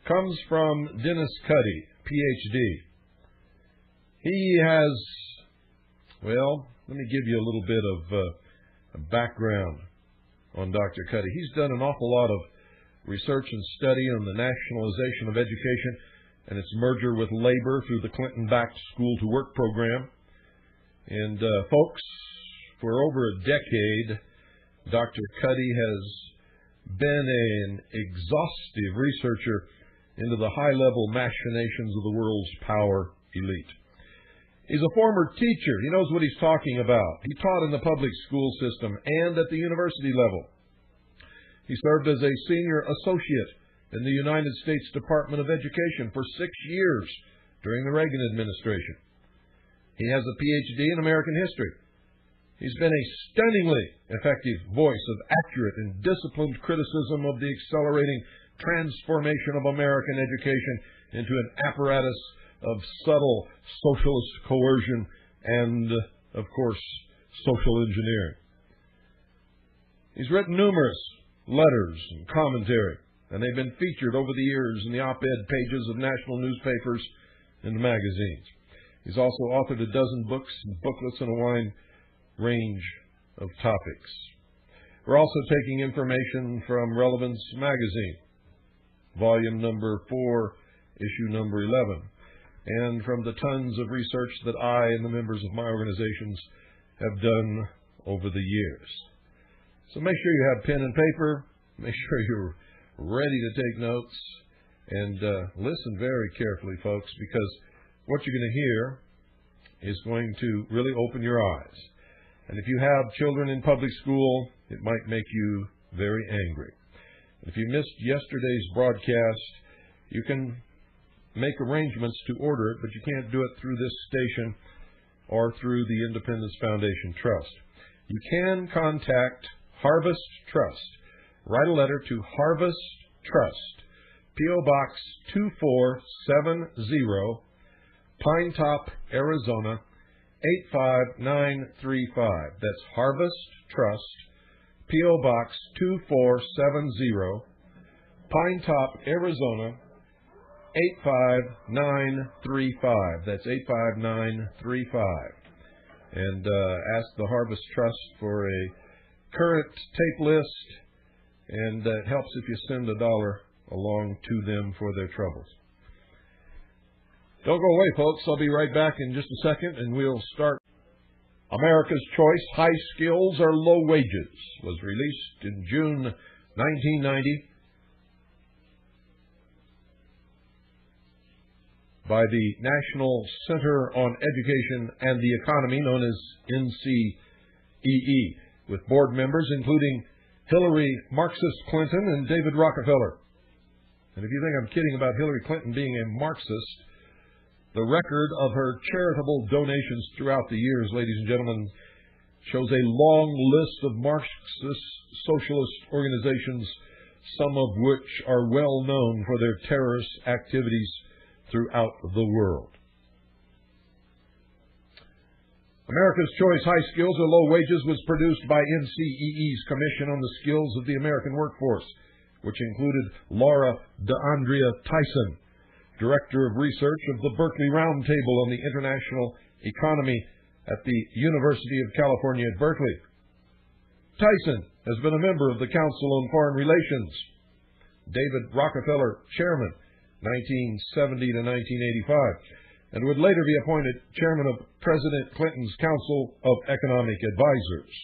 comes from Dennis Cuddy, Ph.D. He has, well, let me give you a little bit of background on Dr. Cuddy. He's done an awful lot of research and study on the nationalization of education and its merger with labor through the Clinton-backed School to Work program. And folks, for over a decade, Dr. Cuddy has been an exhaustive researcher into the high-level machinations of the world's power elite. He's a former teacher. He knows what he's talking about. He taught in the public school system and at the university level. He served as a senior associate in the United States Department of Education for 6 years during the Reagan administration. He has a Ph.D. in American history. He's been a stunningly effective voice of accurate and disciplined criticism of the accelerating transformation of American education into an apparatus of subtle socialist coercion and, of course, social engineering. He's written numerous letters and commentary, and they've been featured over the years in the op-ed pages of national newspapers and magazines. He's also authored a dozen books and booklets on a wide range of topics. We're also taking information from Relevance Magazine, volume number 4, issue number 11, and from the tons of research that I and the members of my organizations have done over the years. So make sure you have pen and paper, make sure you're ready to take notes, and listen very carefully, folks, because what you're going to hear is going to really open your eyes. And if you have children in public school, it might make you very angry. If you missed yesterday's broadcast, you can make arrangements to order it, but you can't do it through this station or through the Independence Foundation Trust. You can contact Harvest Trust. Write a letter to Harvest Trust, P.O. Box 2470, Pine Top, Arizona 85935. That's Harvest Trust, P.O. Box 2470, Pine Top, Arizona 85935. That's 85935. And ask the Harvest Trust for a current tape list, and it helps if you send $1 along to them for their troubles. Don't go away, folks. I'll be right back in just a second, and we'll start. America's Choice, High Skills or Low Wages was released in June 1990, by the National Center on Education and the Economy, known as NCEE, with board members including Hillary Marxist Clinton and David Rockefeller. And if you think I'm kidding about Hillary Clinton being a Marxist, the record of her charitable donations throughout the years, ladies and gentlemen, shows a long list of Marxist socialist organizations, some of which are well known for their terrorist activities throughout the world. America's Choice High Skills or Low Wages was produced by NCEE's Commission on the Skills of the American Workforce, which included Laura DeAndrea Tyson, Director of Research of the Berkeley Roundtable on the International Economy at the University of California at Berkeley. Tyson has been a member of the Council on Foreign Relations. David Rockefeller, Chairman, 1970 to 1985, and would later be appointed Chairman of President Clinton's Council of Economic Advisors.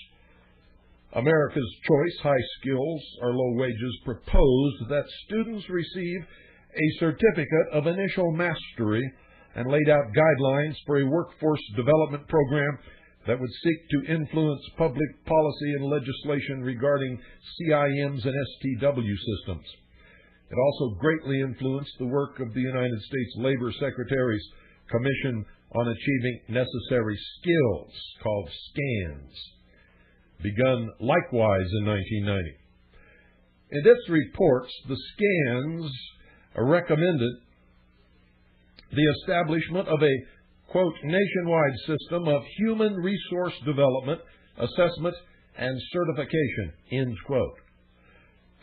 America's Choice High Skills or Low Wages proposed that students receive a certificate of initial mastery and laid out guidelines for a workforce development program that would seek to influence public policy and legislation regarding CIMs and STW systems. It also greatly influenced the work of the United States Labor Secretary's Commission on Achieving Necessary Skills, called SCANS, begun likewise in 1990. In its reports, the SCANS recommended the establishment of a, quote, nationwide system of human resource development, assessment, and certification, end quote.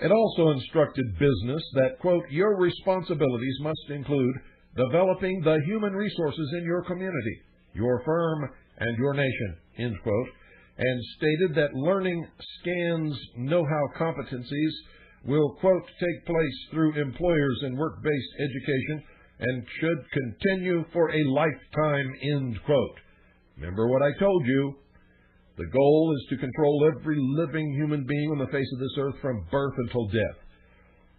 It also instructed business that, quote, your responsibilities must include developing the human resources in your community, your firm, and your nation, end quote, and stated that learning SCANS know-how competencies will, quote, take place through employers and work-based education and should continue for a lifetime, end quote. Remember what I told you. The goal is to control every living human being on the face of this earth from birth until death.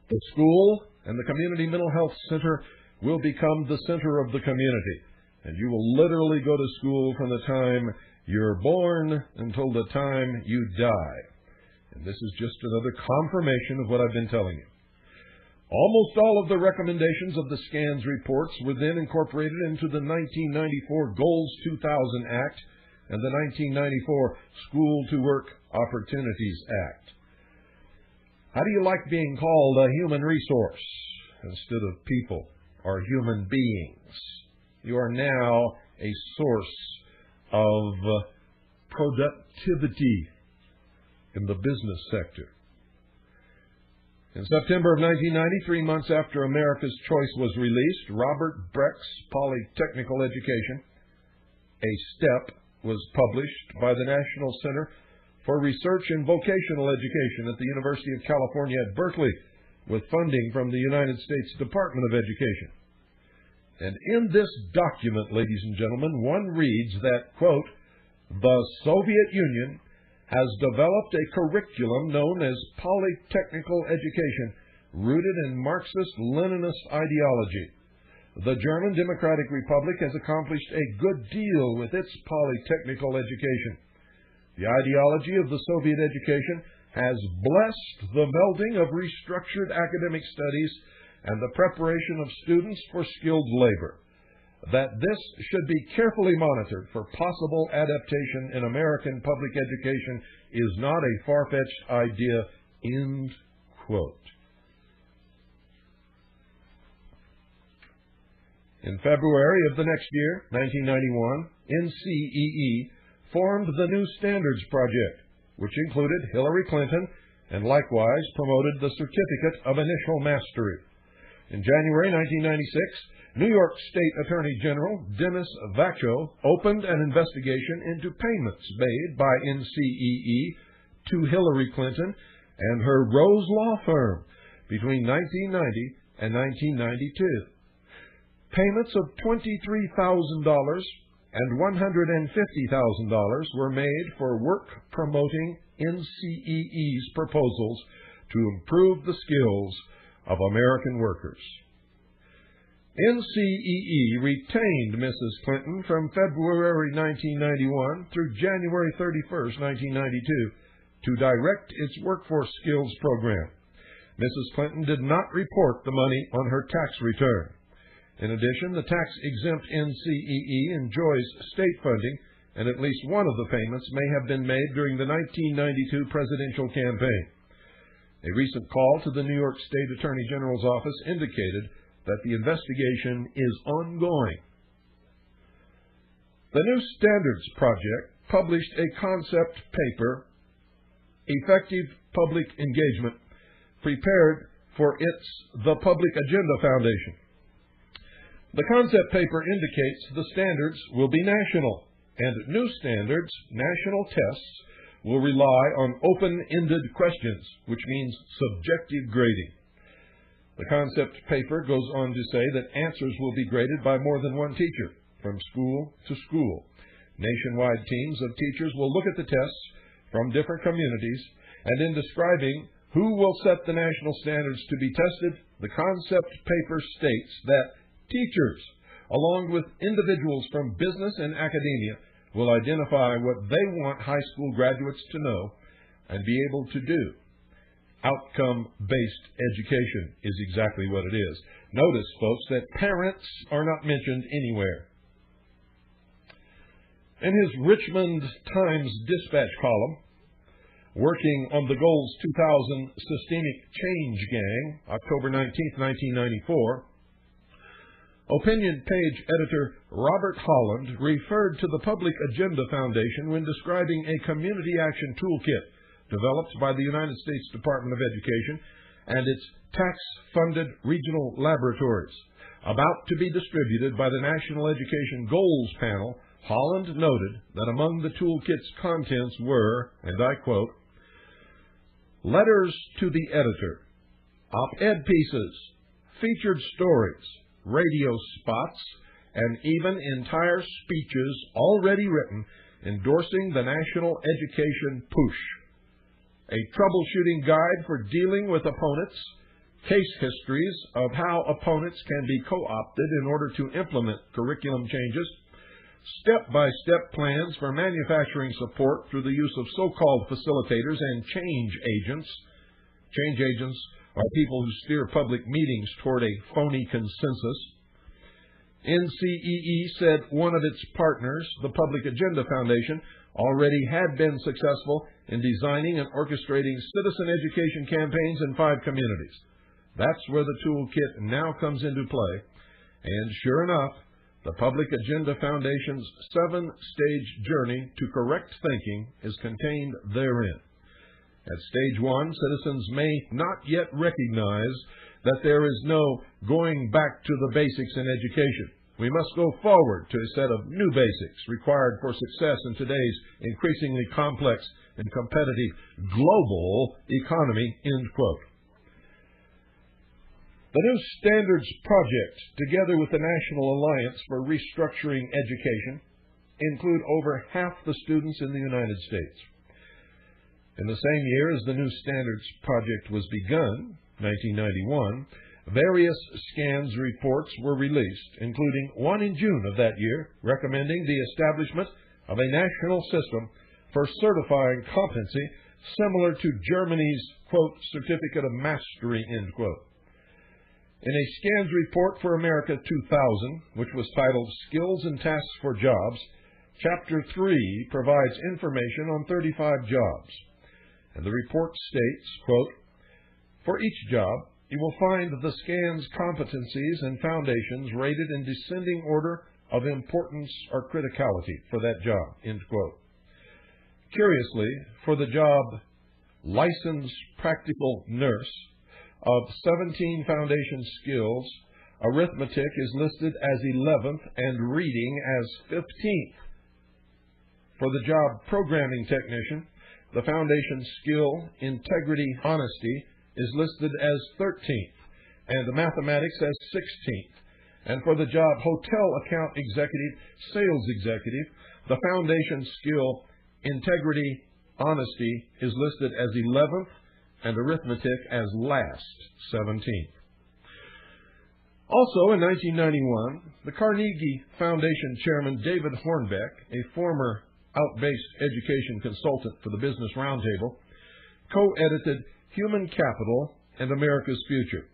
The school and the community mental health center will become the center of the community, and you will literally go to school from the time you're born until the time you die. And this is just another confirmation of what I've been telling you. Almost all of the recommendations of the SCANS reports were then incorporated into the 1994 Goals 2000 Act and the 1994 School to Work Opportunities Act. How do you like being called a human resource instead of people or human beings? You are now a source of productivity in the business sector. In September of 1990, 3 months after America's Choice was released, Robert Brecht's Polytechnical Education, a STEP, was published by the National Center for Research in Vocational Education at the University of California at Berkeley, with funding from the United States Department of Education. And in this document, ladies and gentlemen, one reads that, quote, the Soviet Union has developed a curriculum known as polytechnical education, rooted in Marxist-Leninist ideology. The German Democratic Republic has accomplished a good deal with its polytechnical education. The ideology of the Soviet education has blessed the melding of restructured academic studies and the preparation of students for skilled labor. That this should be carefully monitored for possible adaptation in American public education is not a far-fetched idea, end quote. In February of the next year, 1991, NCEE formed the New Standards Project, which included Hillary Clinton and likewise promoted the Certificate of Initial Mastery. In January 1996, New York State Attorney General Dennis Vacho opened an investigation into payments made by NCEE to Hillary Clinton and her Rose Law Firm between 1990 and 1992. Payments of $23,000 and $150,000 were made for work promoting NCEE's proposals to improve the skills of American workers. NCEE retained Mrs. Clinton from February 1991 through January 31, 1992, to direct its workforce skills program. Mrs. Clinton did not report the money on her tax return. In addition, the tax-exempt NCEE enjoys state funding, and at least one of the payments may have been made during the 1992 presidential campaign. A recent call to the New York State Attorney General's office indicated that the investigation is ongoing. The New Standards Project published a concept paper, Effective Public Engagement, prepared for the Public Agenda Foundation. The concept paper indicates the standards will be national, and new standards, national tests, will rely on open-ended questions, which means subjective grading. The concept paper goes on to say that answers will be graded by more than one teacher, from school to school. Nationwide teams of teachers will look at the tests from different communities, and in describing who will set the national standards to be tested, the concept paper states that teachers, along with individuals from business and academia, will identify what they want high school graduates to know and be able to do. Outcome-based education is exactly what it is. Notice, folks, that parents are not mentioned anywhere. In his Richmond Times-Dispatch column, working on the Goals 2000 Systemic Change Gang, October 19, 1994, opinion page editor Robert Holland referred to the Public Agenda Foundation when describing a community action toolkit developed by the United States Department of Education and its tax-funded regional laboratories. About to be distributed by the National Education Goals Panel, Holland noted that among the toolkit's contents were, and I quote, letters to the editor, op-ed pieces, featured stories, radio spots, and even entire speeches already written endorsing the national education push, a troubleshooting guide for dealing with opponents, case histories of how opponents can be co-opted in order to implement curriculum changes, step-by-step plans for manufacturing support through the use of so-called facilitators and change agents. Change agents are people who steer public meetings toward a phony consensus. NCEE said one of its partners, the Public Agenda Foundation, already had been successful in designing and orchestrating citizen education campaigns in 5 communities. That's where the toolkit now comes into play. And sure enough, the Public Agenda Foundation's 7-stage journey to correct thinking is contained therein. At stage 1, citizens may not yet recognize that there is no going back to the basics in education. We must go forward to a set of new basics required for success in today's increasingly complex and competitive global economy, end quote. The New Standards Project, together with the National Alliance for Restructuring Education, include over half the students in the United States. In the same year as the New Standards Project was begun, 1991, various scans reports were released, including one in June of that year, recommending the establishment of a national system for certifying competency similar to Germany's, quote, Certificate of Mastery, end quote. In a scans report for America 2000, which was titled Skills and Tasks for Jobs, Chapter 3 provides information on 35 jobs. And the report states, quote, for each job, you will find the scans competencies and foundations rated in descending order of importance or criticality for that job, end quote. Curiously, for the job licensed practical nurse, of 17 foundation skills, arithmetic is listed as 11th and reading as 15th. For the job programming technician, the foundation skill, integrity, honesty, is listed as 13th, and mathematics as 16th. And for the job hotel account executive, sales executive, the foundation skill, integrity, honesty, is listed as 11th, and arithmetic as last 17th. Also in 1991, the Carnegie Foundation chairman David Hornbeck, a former out-based education consultant for the Business Roundtable, co-edited Human Capital and America's Future,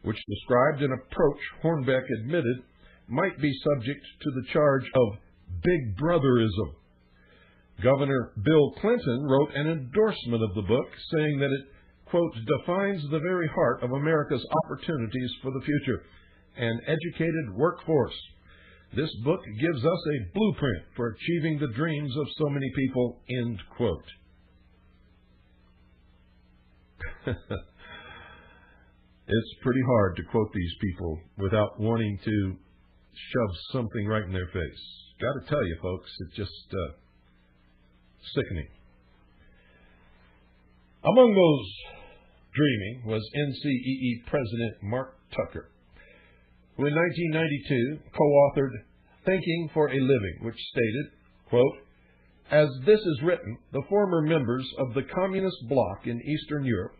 which described an approach Hornbeck admitted might be subject to the charge of Big Brotherism. Governor Bill Clinton wrote an endorsement of the book, saying that it, quote, defines the very heart of America's opportunities for the future, an educated workforce. This book gives us a blueprint for achieving the dreams of so many people, end quote. It's pretty hard to quote these people without wanting to shove something right in their face. Got to tell you, folks, it's just sickening. Among those dreaming was NCEE President Mark Tucker, who in 1992 co-authored Thinking for a Living, which stated, quote, as this is written, the former members of the communist bloc in Eastern Europe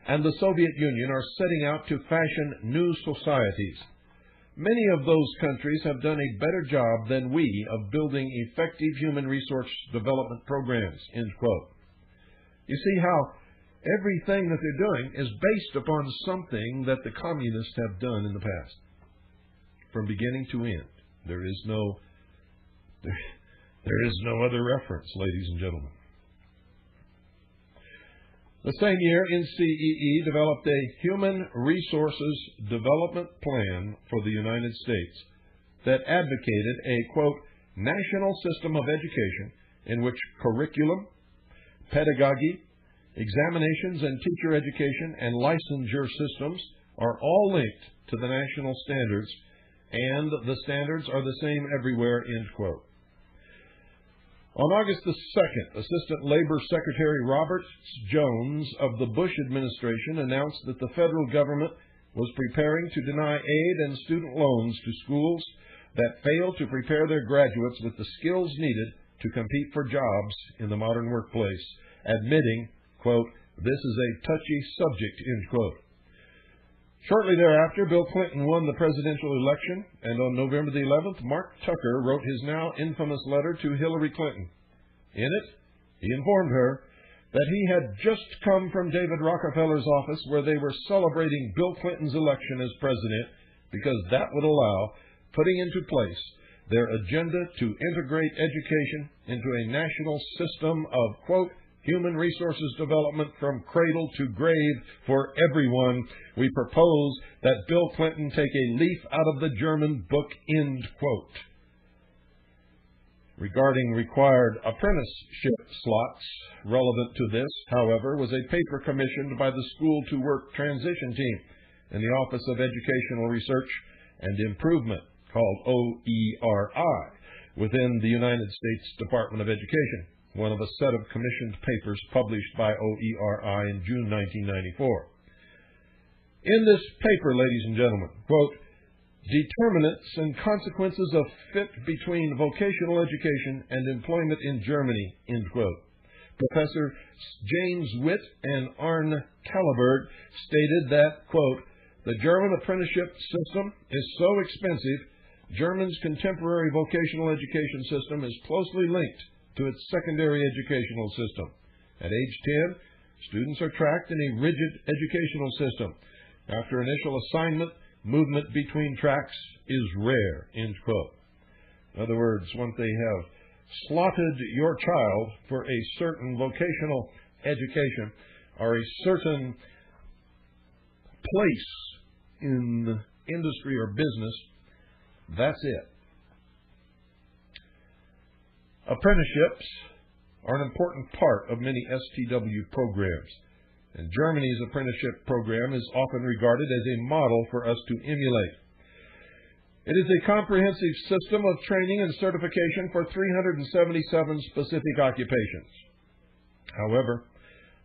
and the Soviet Union are setting out to fashion new societies. Many of those countries have done a better job than we of building effective human resource development programs, end quote. You see how everything that they're doing is based upon something that the communists have done in the past. From beginning to end. There is no other reference, ladies and gentlemen. The same year, NCEE developed a Human Resources Development Plan for the United States that advocated a, quote, national system of education in which curriculum, pedagogy, examinations and teacher education and licensure systems are all linked to the national standards, and the standards are the same everywhere, end quote. On August the 2nd, Assistant Labor Secretary Robert Jones of the Bush administration announced that the federal government was preparing to deny aid and student loans to schools that fail to prepare their graduates with the skills needed to compete for jobs in the modern workplace, admitting, quote, this is a touchy subject, end quote. Shortly thereafter, Bill Clinton won the presidential election, and on November the 11th, Mark Tucker wrote his now infamous letter to Hillary Clinton. In it, he informed her that he had just come from David Rockefeller's office where they were celebrating Bill Clinton's election as president because that would allow putting into place their agenda to integrate education into a national system of, quote, human resources development from cradle to grave for everyone. We propose that Bill Clinton take a leaf out of the German book, end quote. Regarding required apprenticeship slots relevant to this, however, was a paper commissioned by the School to Work Transition Team in the Office of Educational Research and Improvement, called OERI, within the United States Department of Education, one of a set of commissioned papers published by OERI in June 1994. In this paper, ladies and gentlemen, quote, determinants and consequences of fit between vocational education and employment in Germany, end quote. Professor James Witt and Arne Kalleberg stated that, quote, the German apprenticeship system is so expensive, Germany's contemporary vocational education system is closely linked to its secondary educational system. At age 10, students are tracked in a rigid educational system. After initial assignment, movement between tracks is rare, end quote. In other words, once they have slotted your child for a certain vocational education or a certain place in industry or business, that's it. Apprenticeships are an important part of many STW programs, and Germany's apprenticeship program is often regarded as a model for us to emulate. It is a comprehensive system of training and certification for 377 specific occupations. However,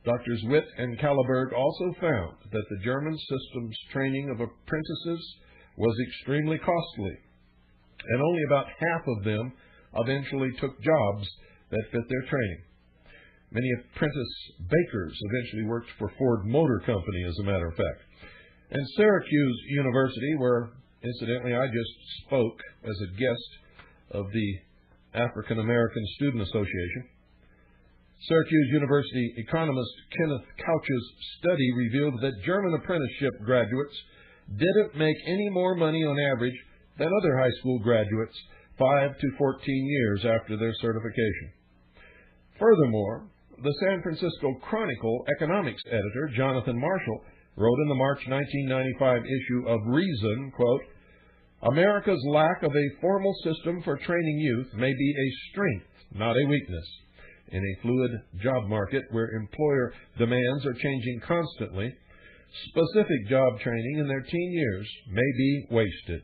Drs. Witt and Kalleberg also found that the German system's training of apprentices was extremely costly, and only about half of them eventually took jobs that fit their training. Many apprentice bakers eventually worked for Ford Motor Company, as a matter of fact. And Syracuse University, where, incidentally, I just spoke as a guest of the African American Student Association. Syracuse University economist Kenneth Couch's study revealed that German apprenticeship graduates didn't make any more money on average than other high school graduates 5 to 14 years after their certification. Furthermore, the San Francisco Chronicle economics editor Jonathan Marshall wrote in the March 1995 issue of Reason, quote, "America's lack of a formal system for training youth may be a strength, not a weakness. In a fluid job market where employer demands are changing constantly, specific job training in their teen years may be wasted."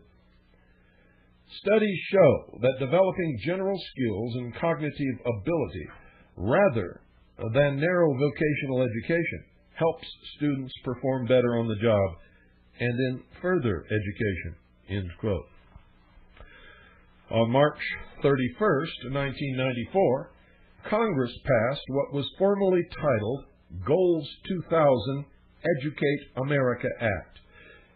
Studies show that developing general skills and cognitive ability rather than narrow vocational education helps students perform better on the job and in further education, end quote. On March 31st, 1994, Congress passed what was formally titled Goals 2000 Educate America Act.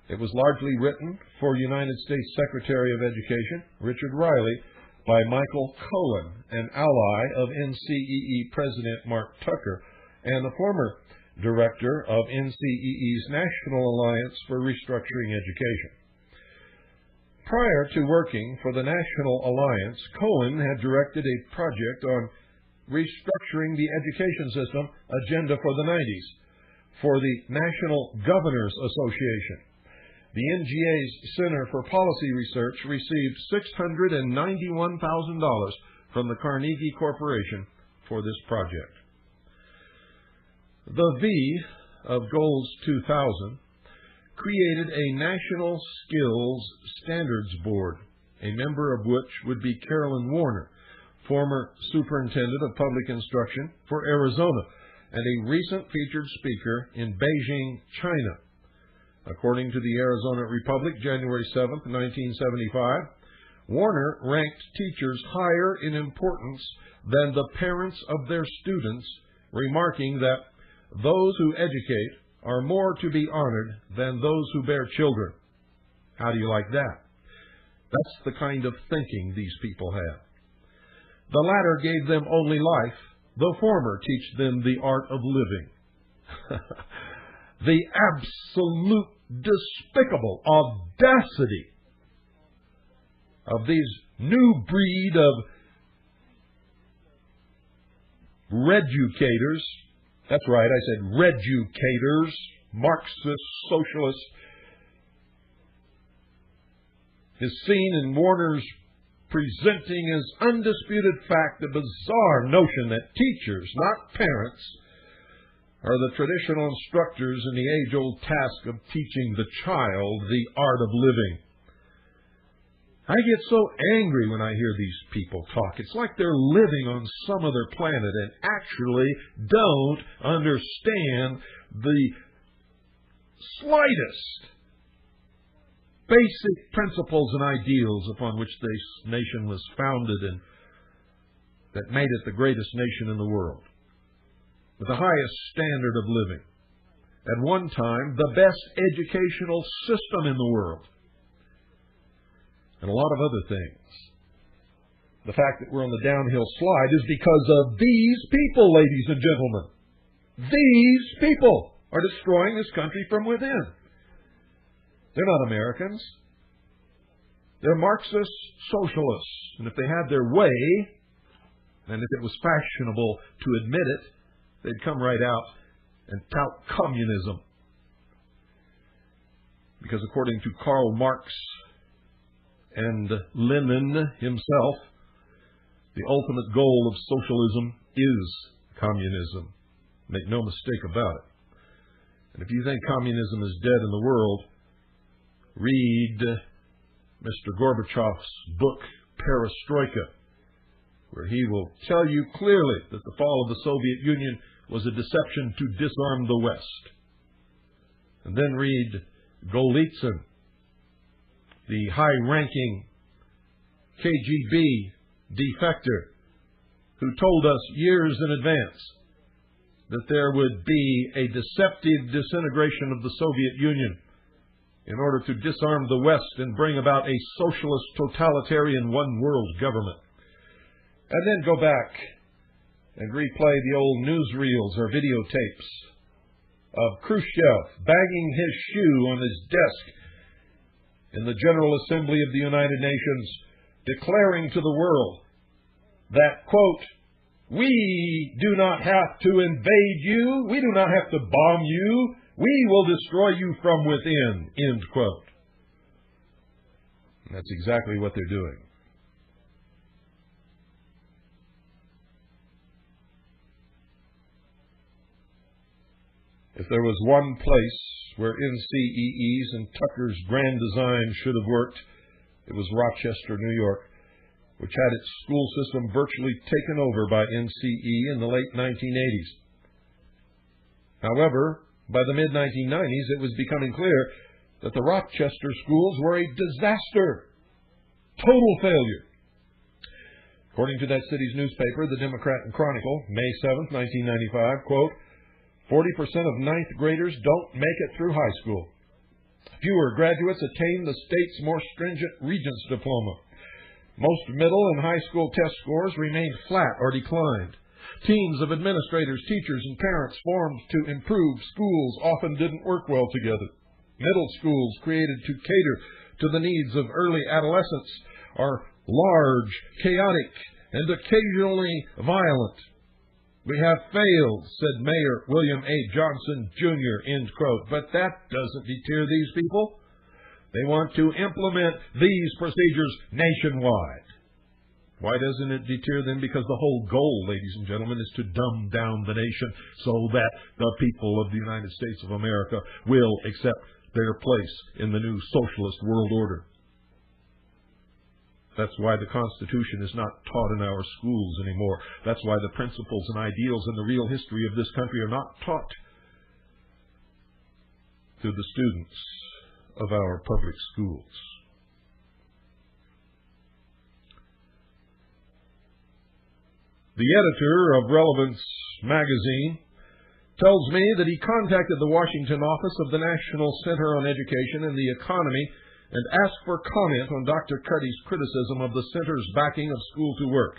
It was largely written for United States Secretary of Education Richard Riley by Michael Cohen, an ally of NCEE President Mark Tucker and the former director of NCEE's National Alliance for Restructuring Education. Prior to working for the National Alliance, Cohen had directed a project on restructuring the education system agenda for the 90s for the National Governors Association. The NGA's Center for Policy Research received $691,000 from the Carnegie Corporation for this project. The V of Goals 2000 created a National Skills Standards Board, a member of which would be Carolyn Warner, former Superintendent of Public Instruction for Arizona and a recent featured speaker in Beijing, China. According to the Arizona Republic, January 7, 1975, Warner ranked teachers higher in importance than the parents of their students, remarking that those who educate are more to be honored than those who bear children. How do you like that? That's the kind of thinking these people have. The latter gave them only life, the former teach them the art of living. The absolute despicable audacity of these new breed of reducators, that's right, I said reducators, Marxist, socialists, is seen in Warner's presenting as undisputed fact the bizarre notion that teachers, not parents, are the traditional instructors in the age-old task of teaching the child the art of living. I get so angry when I hear these people talk. It's like they're living on some other planet and actually don't understand the slightest basic principles and ideals upon which this nation was founded and that made it the greatest nation in the world, with the highest standard of living. At one time, the best educational system in the world. And a lot of other things. The fact that we're on the downhill slide is because of these people, ladies and gentlemen. These people are destroying this country from within. They're not Americans. They're Marxist socialists. And if they had their way, and if it was fashionable to admit it, they'd come right out and tout communism. Because according to Karl Marx and Lenin himself, the ultimate goal of socialism is communism. Make no mistake about it. And if you think communism is dead in the world, read Mr. Gorbachev's book, Perestroika, where he will tell you clearly that the fall of the Soviet Union was a deception to disarm the West. And then read Golitsyn, the high-ranking KGB defector who told us years in advance that there would be a deceptive disintegration of the Soviet Union in order to disarm the West and bring about a socialist, totalitarian, one-world government. And then go back and replay the old newsreels or videotapes of Khrushchev banging his shoe on his desk in the General Assembly of the United Nations, declaring to the world that, quote, "We do not have to invade you. We do not have to bomb you. We will destroy you from within," end quote. And that's exactly what they're doing. If there was one place where NCEE's and Tucker's grand design should have worked, it was Rochester, New York, which had its school system virtually taken over by NCE in the late 1980s. However, by the mid-1990s, it was becoming clear that the Rochester schools were a disaster, total failure. According to that city's newspaper, the Democrat and Chronicle, May 7th, 1995, quote, 40% of ninth graders don't make it through high school. Fewer graduates attain the state's more stringent Regents diploma. Most middle and high school test scores remained flat or declined. Teams of administrators, teachers, and parents formed to improve schools often didn't work well together. Middle schools created to cater to the needs of early adolescents are large, chaotic, and occasionally violent. We have failed, said Mayor William A. Johnson, Jr., end quote. But that doesn't deter these people. They want to implement these procedures nationwide. Why doesn't it deter them? Because the whole goal, ladies and gentlemen, is to dumb down the nation so that the people of the United States of America will accept their place in the new socialist world order. That's why the Constitution is not taught in our schools anymore. That's why the principles and ideals and the real history of this country are not taught to the students of our public schools. The editor of Relevance magazine tells me that he contacted the Washington office of the National Center on Education and the Economy and asked for comment on Dr. Cuddy's criticism of the center's backing of school to work.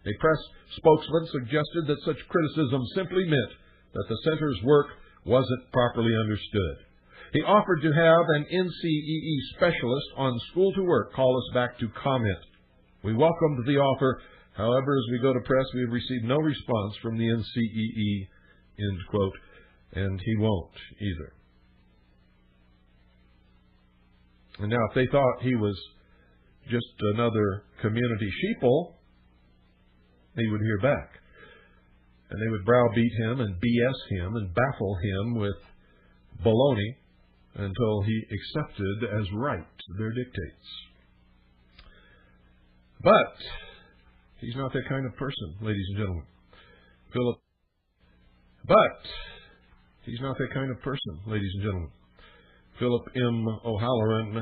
A press spokesman suggested that such criticism simply meant that the center's work wasn't properly understood. He offered to have an NCEE specialist on school to work call us back to comment. We welcomed the offer. However, as we go to press, we have received no response from the NCEE, end quote, and he won't either. And now, if they thought he was just another community sheeple, he would hear back. And they would browbeat him and BS him and baffle him with baloney until he accepted as right their dictates. But he's not that kind of person, ladies and gentlemen. He's not that kind of person, ladies and gentlemen. Philip M. O'Halloran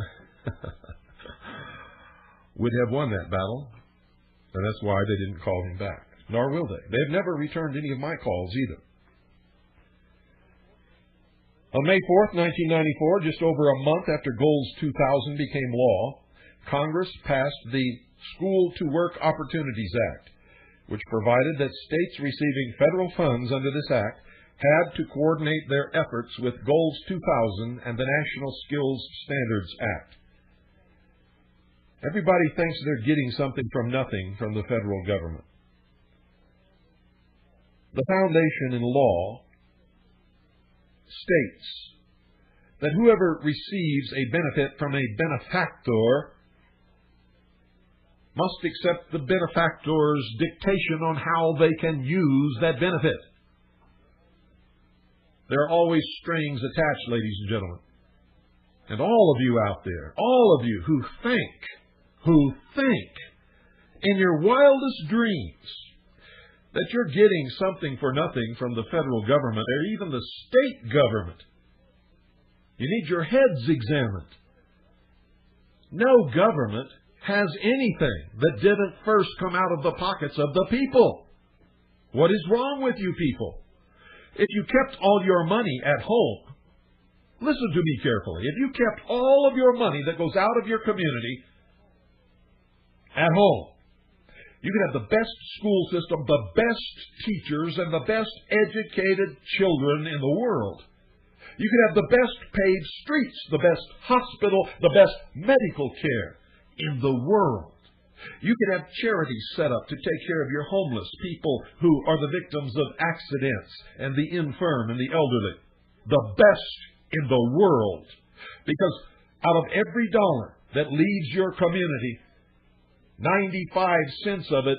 would have won that battle, and that's why they didn't call him back. Nor will they. They've never returned any of my calls either. On May 4th, 1994, just over a month after Goals 2000 became law, Congress passed the School to Work Opportunities Act, which provided that states receiving federal funds under this act had to coordinate their efforts with Goals 2000 and the National Skills Standards Act. Everybody thinks they're getting something from nothing from the federal government. The foundation in law states that whoever receives a benefit from a benefactor must accept the benefactor's dictation on how they can use that benefit. There are always strings attached, ladies and gentlemen. And all of you out there, all of you who think in your wildest dreams that you're getting something for nothing from the federal government or even the state government, you need your heads examined. No government has anything that didn't first come out of the pockets of the people. What is wrong with you people? If you kept all your money at home, listen to me carefully. If you kept all of your money that goes out of your community at home, you could have the best school system, the best teachers, and the best educated children in the world. You could have the best paved streets, the best hospital, the best medical care in the world. You could have charities set up to take care of your homeless, people who are the victims of accidents, and the infirm and the elderly. The best in the world. Because out of every dollar that leaves your community, 95 cents of it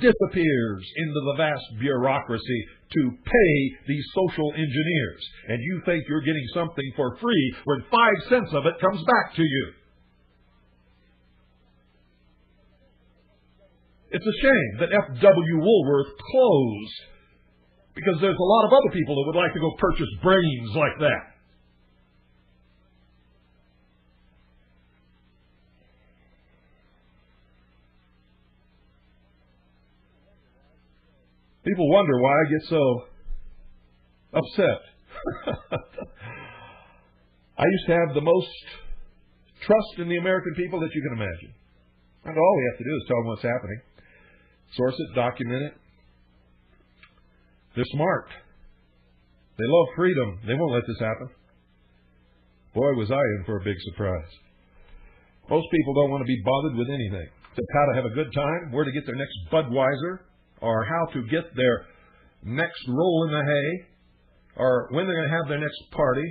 disappears into the vast bureaucracy to pay these social engineers. And you think you're getting something for free when 5 cents of it comes back to you. It's a shame that F.W. Woolworth closed, because there's a lot of other people that would like to go purchase brains like that. People wonder why I get so upset. I used to have the most trust in the American people that you can imagine. And all we have to do is tell them what's happening. Source it, document it. They're smart. They love freedom. They won't let this happen. Boy, was I in for a big surprise. Most people don't want to be bothered with anything. Just how to have a good time, where to get their next Budweiser, or how to get their next roll in the hay, or when they're going to have their next party,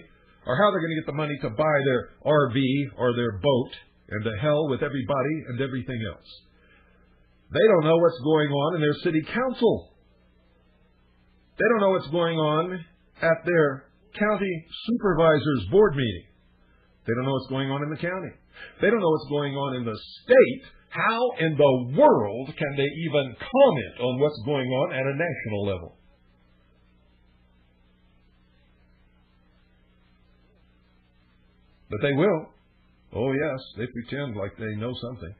or how they're going to get the money to buy their RV or their boat, and to hell with everybody and everything else. They don't know what's going on in their city council. They don't know what's going on at their county supervisor's board meeting. They don't know what's going on in the county. They don't know what's going on in the state. How in the world can they even comment on what's going on at a national level? But they will. Oh, yes, they pretend like they know something.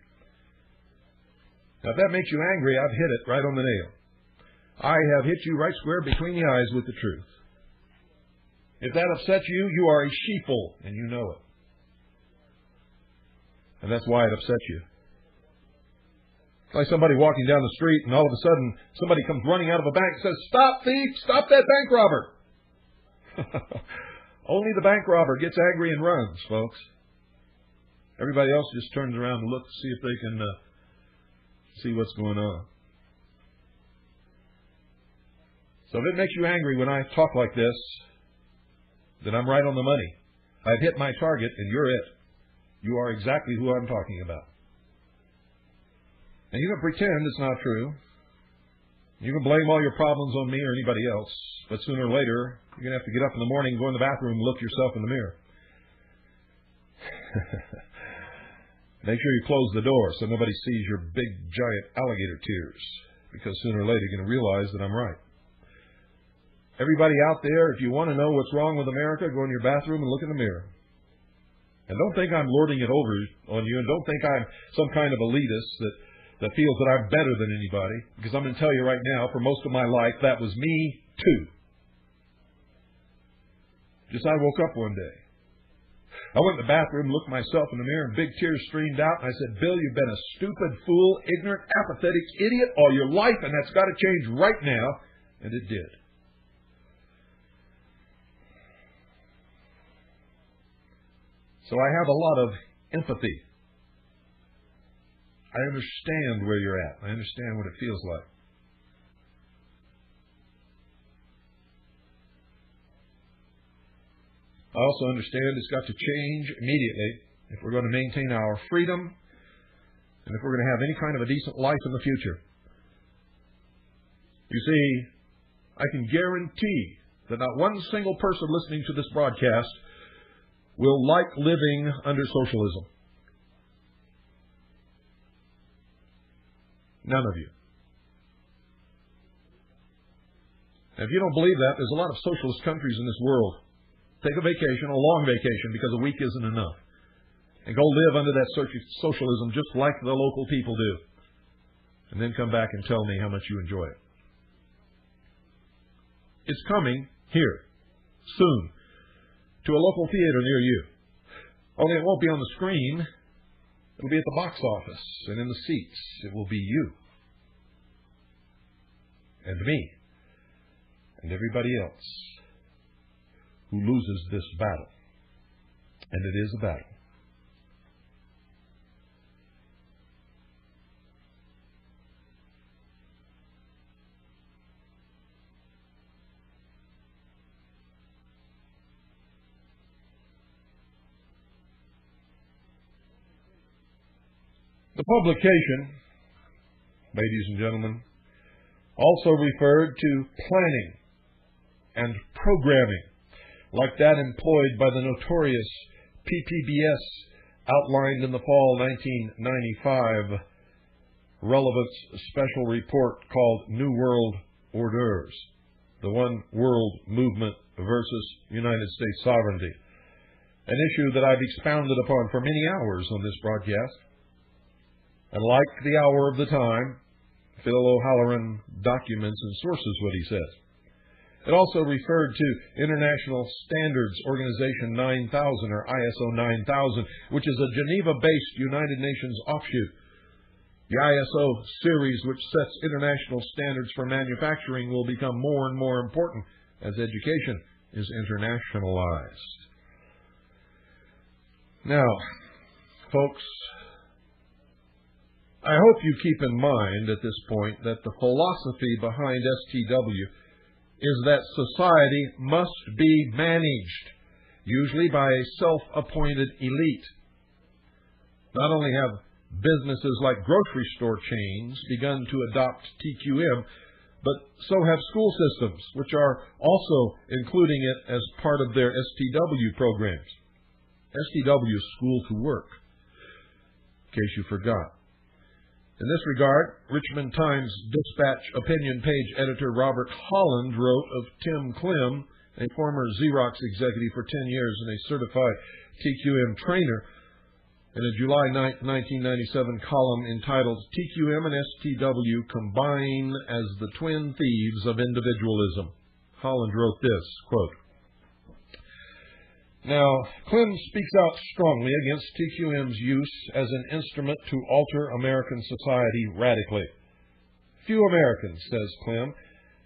Now, if that makes you angry, I've hit it right on the nail. I have hit you right square between the eyes with the truth. If that upsets you, you are a sheeple, and you know it. And that's why it upsets you. It's like somebody walking down the street, and all of a sudden, somebody comes running out of a bank and says, "Stop, thief! Stop that bank robber!" Only the bank robber gets angry and runs, folks. Everybody else just turns around to look to see if they can see what's going on. So if it makes you angry when I talk like this, then I'm right on the money. I've hit my target, and you're it. You are exactly who I'm talking about. And you can pretend it's not true. You can blame all your problems on me or anybody else, but sooner or later, you're going to have to get up in the morning, go in the bathroom, and look yourself in the mirror. Make sure you close the door so nobody sees your big, giant alligator tears, because sooner or later you're going to realize that I'm right. Everybody out there, if you want to know what's wrong with America, go in your bathroom and look in the mirror. And don't think I'm lording it over on you, and don't think I'm some kind of elitist that feels that I'm better than anybody, because I'm going to tell you right now, for most of my life, that was me too. Just I woke up one day. I went in the bathroom, looked myself in the mirror, and big tears streamed out, and I said, "Bill, you've been a stupid, fool, ignorant, apathetic idiot all your life, and that's got to change right now." And it did. So I have a lot of empathy. I understand where you're at. I understand what it feels like. I also understand it's got to change immediately if we're going to maintain our freedom and if we're going to have any kind of a decent life in the future. You see, I can guarantee that not one single person listening to this broadcast will like living under socialism. None of you. And if you don't believe that, there's a lot of socialist countries in this world. Take a vacation, a long vacation, because a week isn't enough. And go live under that socialism just like the local people do. And then come back and tell me how much you enjoy it. It's coming here, soon, to a local theater near you. Only it won't be on the screen. It'll be at the box office and in the seats. It will be you and me and everybody else who loses this battle. And it is a battle. The publication, ladies and gentlemen, also referred to planning and programming, like that employed by the notorious PPBS outlined in the fall 1995 relevance special report called New World Orders, the One World Movement versus United States Sovereignty, an issue that I've expounded upon for many hours on this broadcast. And like the hour of the time, Phil O'Halloran documents and sources what he says. It also referred to International Standards Organization 9000, or ISO 9000, which is a Geneva-based United Nations offshoot. The ISO series, which sets international standards for manufacturing, will become more and more important as education is internationalized. Now, folks, I hope you keep in mind at this point that the philosophy behind STW is that society must be managed, usually by a self-appointed elite. Not only have businesses like grocery store chains begun to adopt TQM, but so have school systems, which are also including it as part of their STW programs. STW is School to Work, in case you forgot. In this regard, Richmond Times-Dispatch opinion page editor Robert Holland wrote of Tim Clem, a former Xerox executive for 10 years and a certified TQM trainer, in a July 9, 1997 column entitled TQM and STW Combine as the Twin Thieves of Individualism. Holland wrote this, quote, "Now, Clem speaks out strongly against TQM's use as an instrument to alter American society radically. Few Americans, says Clem,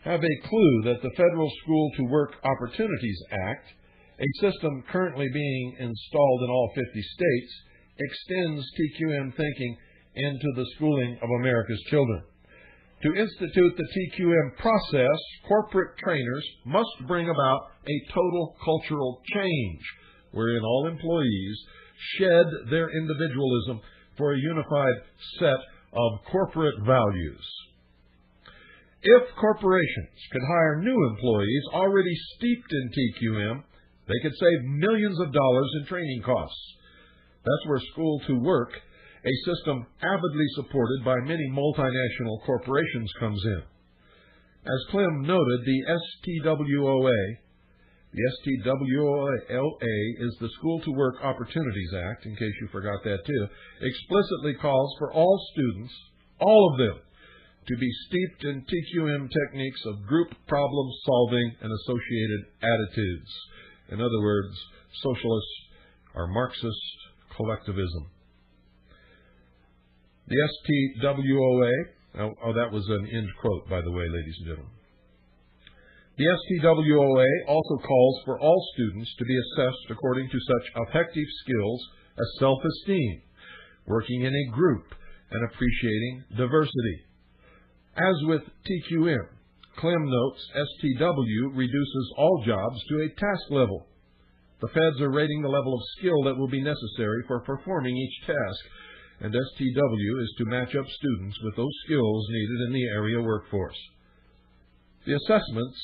have a clue that the Federal School to Work Opportunities Act, a system currently being installed in all 50 states, extends TQM thinking into the schooling of America's children. To institute the TQM process, corporate trainers must bring about a total cultural change, wherein all employees shed their individualism for a unified set of corporate values. If corporations could hire new employees already steeped in TQM, they could save millions of dollars in training costs. That's where School to Work, a system avidly supported by many multinational corporations, comes in. As Clem noted, the STWOA is the School to Work Opportunities Act, in case you forgot that too, explicitly calls for all students, all of them, to be steeped in TQM techniques of group problem solving and associated attitudes. In other words, socialist or Marxist collectivism. The STWOA, that was an end quote, by the way, ladies and gentlemen. The STWOA also calls for all students to be assessed according to such affective skills as self-esteem, working in a group, and appreciating diversity. As with TQM, Clem notes STW reduces all jobs to a task level. The feds are rating the level of skill that will be necessary for performing each task, and STW is to match up students with those skills needed in the area workforce. The assessments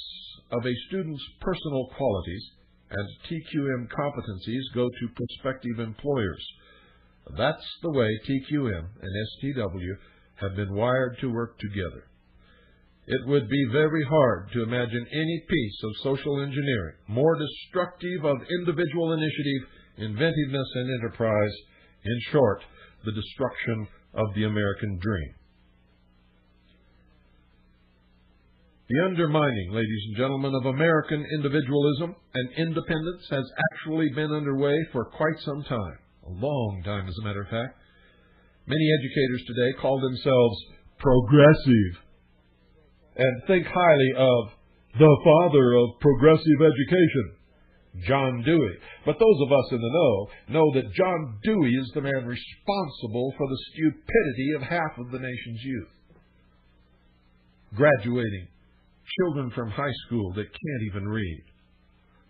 of a student's personal qualities and TQM competencies go to prospective employers. That's the way TQM and STW have been wired to work together. It would be very hard to imagine any piece of social engineering more destructive of individual initiative, inventiveness, and enterprise. In short, the destruction of the American dream. The undermining, ladies and gentlemen, of American individualism and independence has actually been underway for quite some time. A long time, as a matter of fact. Many educators today call themselves progressive and think highly of the father of progressive education, John Dewey. But those of us in the know that John Dewey is the man responsible for the stupidity of half of the nation's youth. Graduating children from high school that can't even read.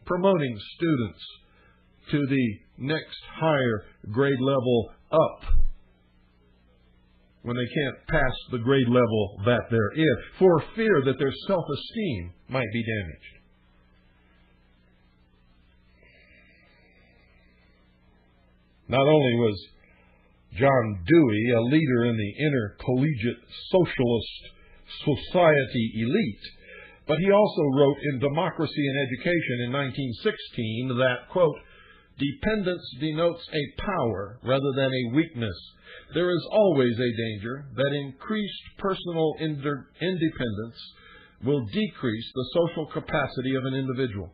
Promoting students to the next higher grade level up when they can't pass the grade level that they're in, for fear that their self-esteem might be damaged. Not only was John Dewey a leader in the intercollegiate socialist society elite, but he also wrote in Democracy and Education in 1916 that, quote, "Dependence denotes a power rather than a weakness. There is always a danger that increased personal independence will decrease the social capacity of an individual.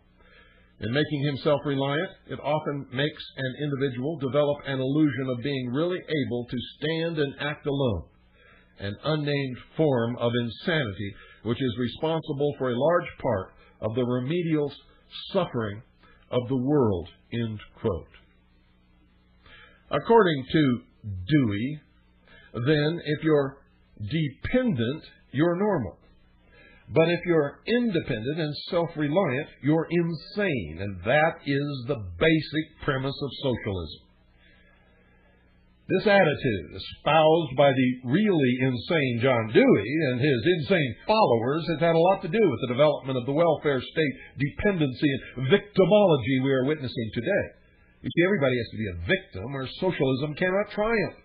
In making himself reliant, it often makes an individual develop an illusion of being really able to stand and act alone, an unnamed form of insanity which is responsible for a large part of the remedial suffering of the world," end quote. According to Dewey, then, if you're dependent, you're normal. But if you're independent and self-reliant, you're insane. And that is the basic premise of socialism. This attitude, espoused by the really insane John Dewey and his insane followers, has had a lot to do with the development of the welfare state dependency and victimology we are witnessing today. You see, everybody has to be a victim or socialism cannot triumph.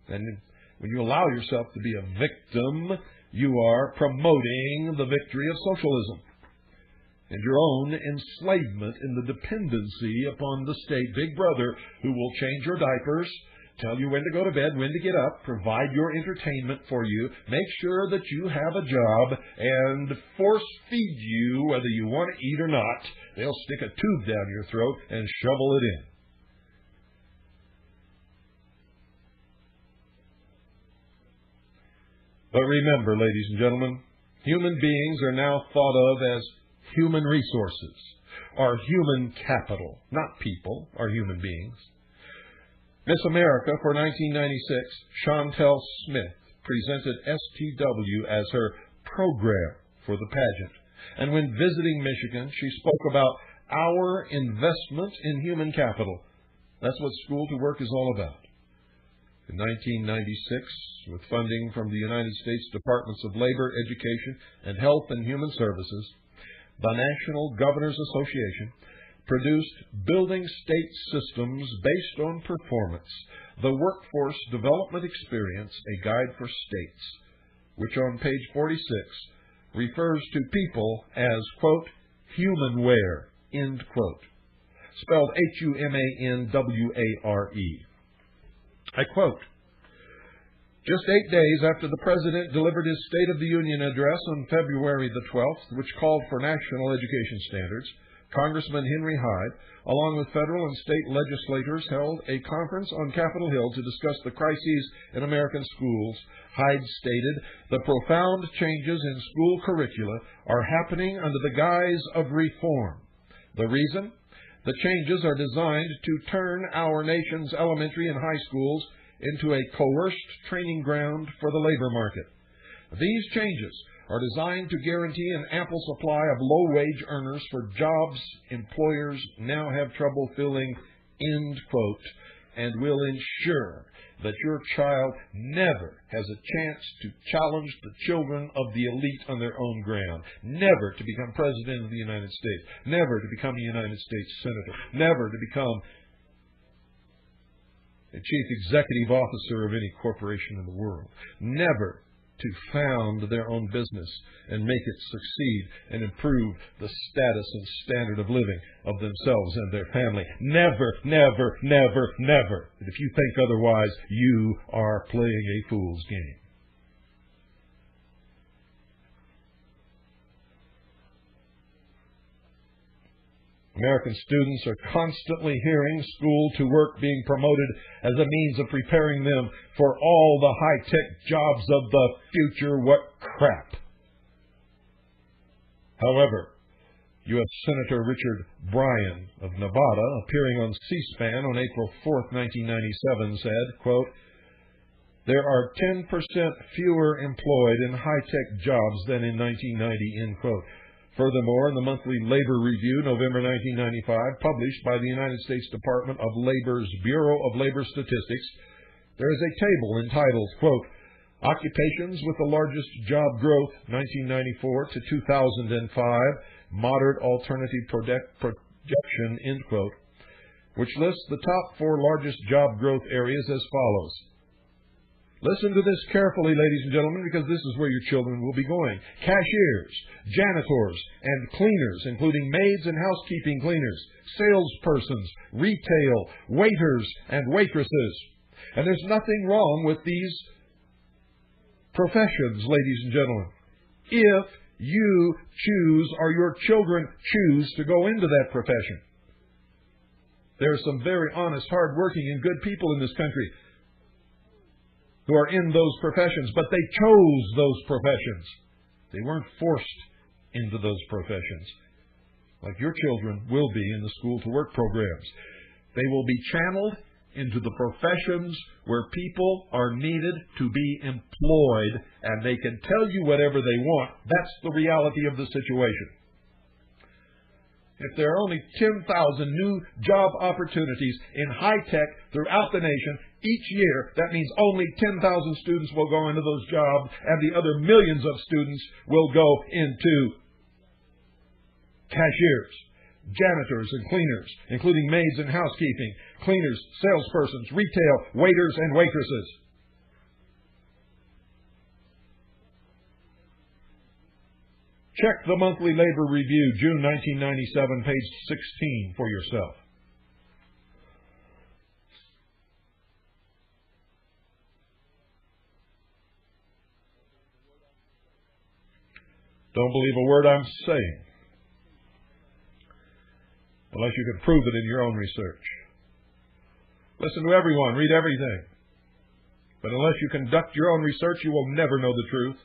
And when you allow yourself to be a victim, you are promoting the victory of socialism and your own enslavement in the dependency upon the state big brother who will change your diapers, tell you when to go to bed, when to get up, provide your entertainment for you, make sure that you have a job, and force feed you whether you want to eat or not. They'll stick a tube down your throat and shovel it in. But remember, ladies and gentlemen, human beings are now thought of as human resources, or human capital, not people, or human beings. Miss America for 1996, Chantel Smith, presented STW as her program for the pageant. And when visiting Michigan, she spoke about our investment in human capital. That's what School to Work is all about. In 1996, with funding from the United States Departments of Labor, Education, and Health and Human Services, the National Governors Association produced Building State Systems Based on Performance, the Workforce Development Experience, a Guide for States, which on page 46 refers to people as, quote, humanware, end quote, spelled Humanware. I quote, "Just 8 days after the President delivered his State of the Union address on February the 12th, which called for national education standards, Congressman Henry Hyde, along with federal and state legislators, held a conference on Capitol Hill to discuss the crises in American schools. Hyde stated, the profound changes in school curricula are happening under the guise of reform. The reason? The changes are designed to turn our nation's elementary and high schools into a coerced training ground for the labor market. These changes are designed to guarantee an ample supply of low-wage earners for jobs employers now have trouble filling, end quote, and will ensure that your child never has a chance to challenge the children of the elite on their own ground, never to become President of the United States, never to become a United States Senator, never to become a chief executive officer of any corporation in the world, never to found their own business and make it succeed and improve the status and standard of living of themselves and their family. Never, never, never, never. And if you think otherwise, you are playing a fool's game. American students are constantly hearing school to work being promoted as a means of preparing them for all the high-tech jobs of the future. What crap! However, U.S. Senator Richard Bryan of Nevada, appearing on C-SPAN on April 4, 1997, said, quote, "There are 10% fewer employed in high-tech jobs than in 1990, end quote. Furthermore, in the monthly Labor Review, November 1995, published by the United States Department of Labor's Bureau of Labor Statistics, there is a table entitled, quote, Occupations with the largest job growth, 1994 to 2005, moderate alternative projection, end quote, which lists the top 4 largest job growth areas as follows. Listen to this carefully, ladies and gentlemen, because this is where your children will be going. Cashiers, janitors, and cleaners, including maids and housekeeping cleaners, salespersons, retail, waiters, and waitresses. And there's nothing wrong with these professions, ladies and gentlemen. If you choose or your children choose to go into that profession. There are some very honest, hard-working, and good people in this country who are in those professions, but they chose those professions. They weren't forced into those professions, like your children will be in the school-to-work programs. They will be channeled into the professions where people are needed to be employed, and they can tell you whatever they want. That's the reality of the situation. If there are only 10,000 new job opportunities in high-tech throughout the nation each year, that means only 10,000 students will go into those jobs, and the other millions of students will go into cashiers, janitors, and cleaners, including maids and housekeeping, cleaners, salespersons, retail, waiters, and waitresses. Check the monthly Labor Review, June 1997, page 16 for yourself. Don't believe a word I'm saying, unless you can prove it in your own research. Listen to everyone, read everything. But unless you conduct your own research, you will never know the truth.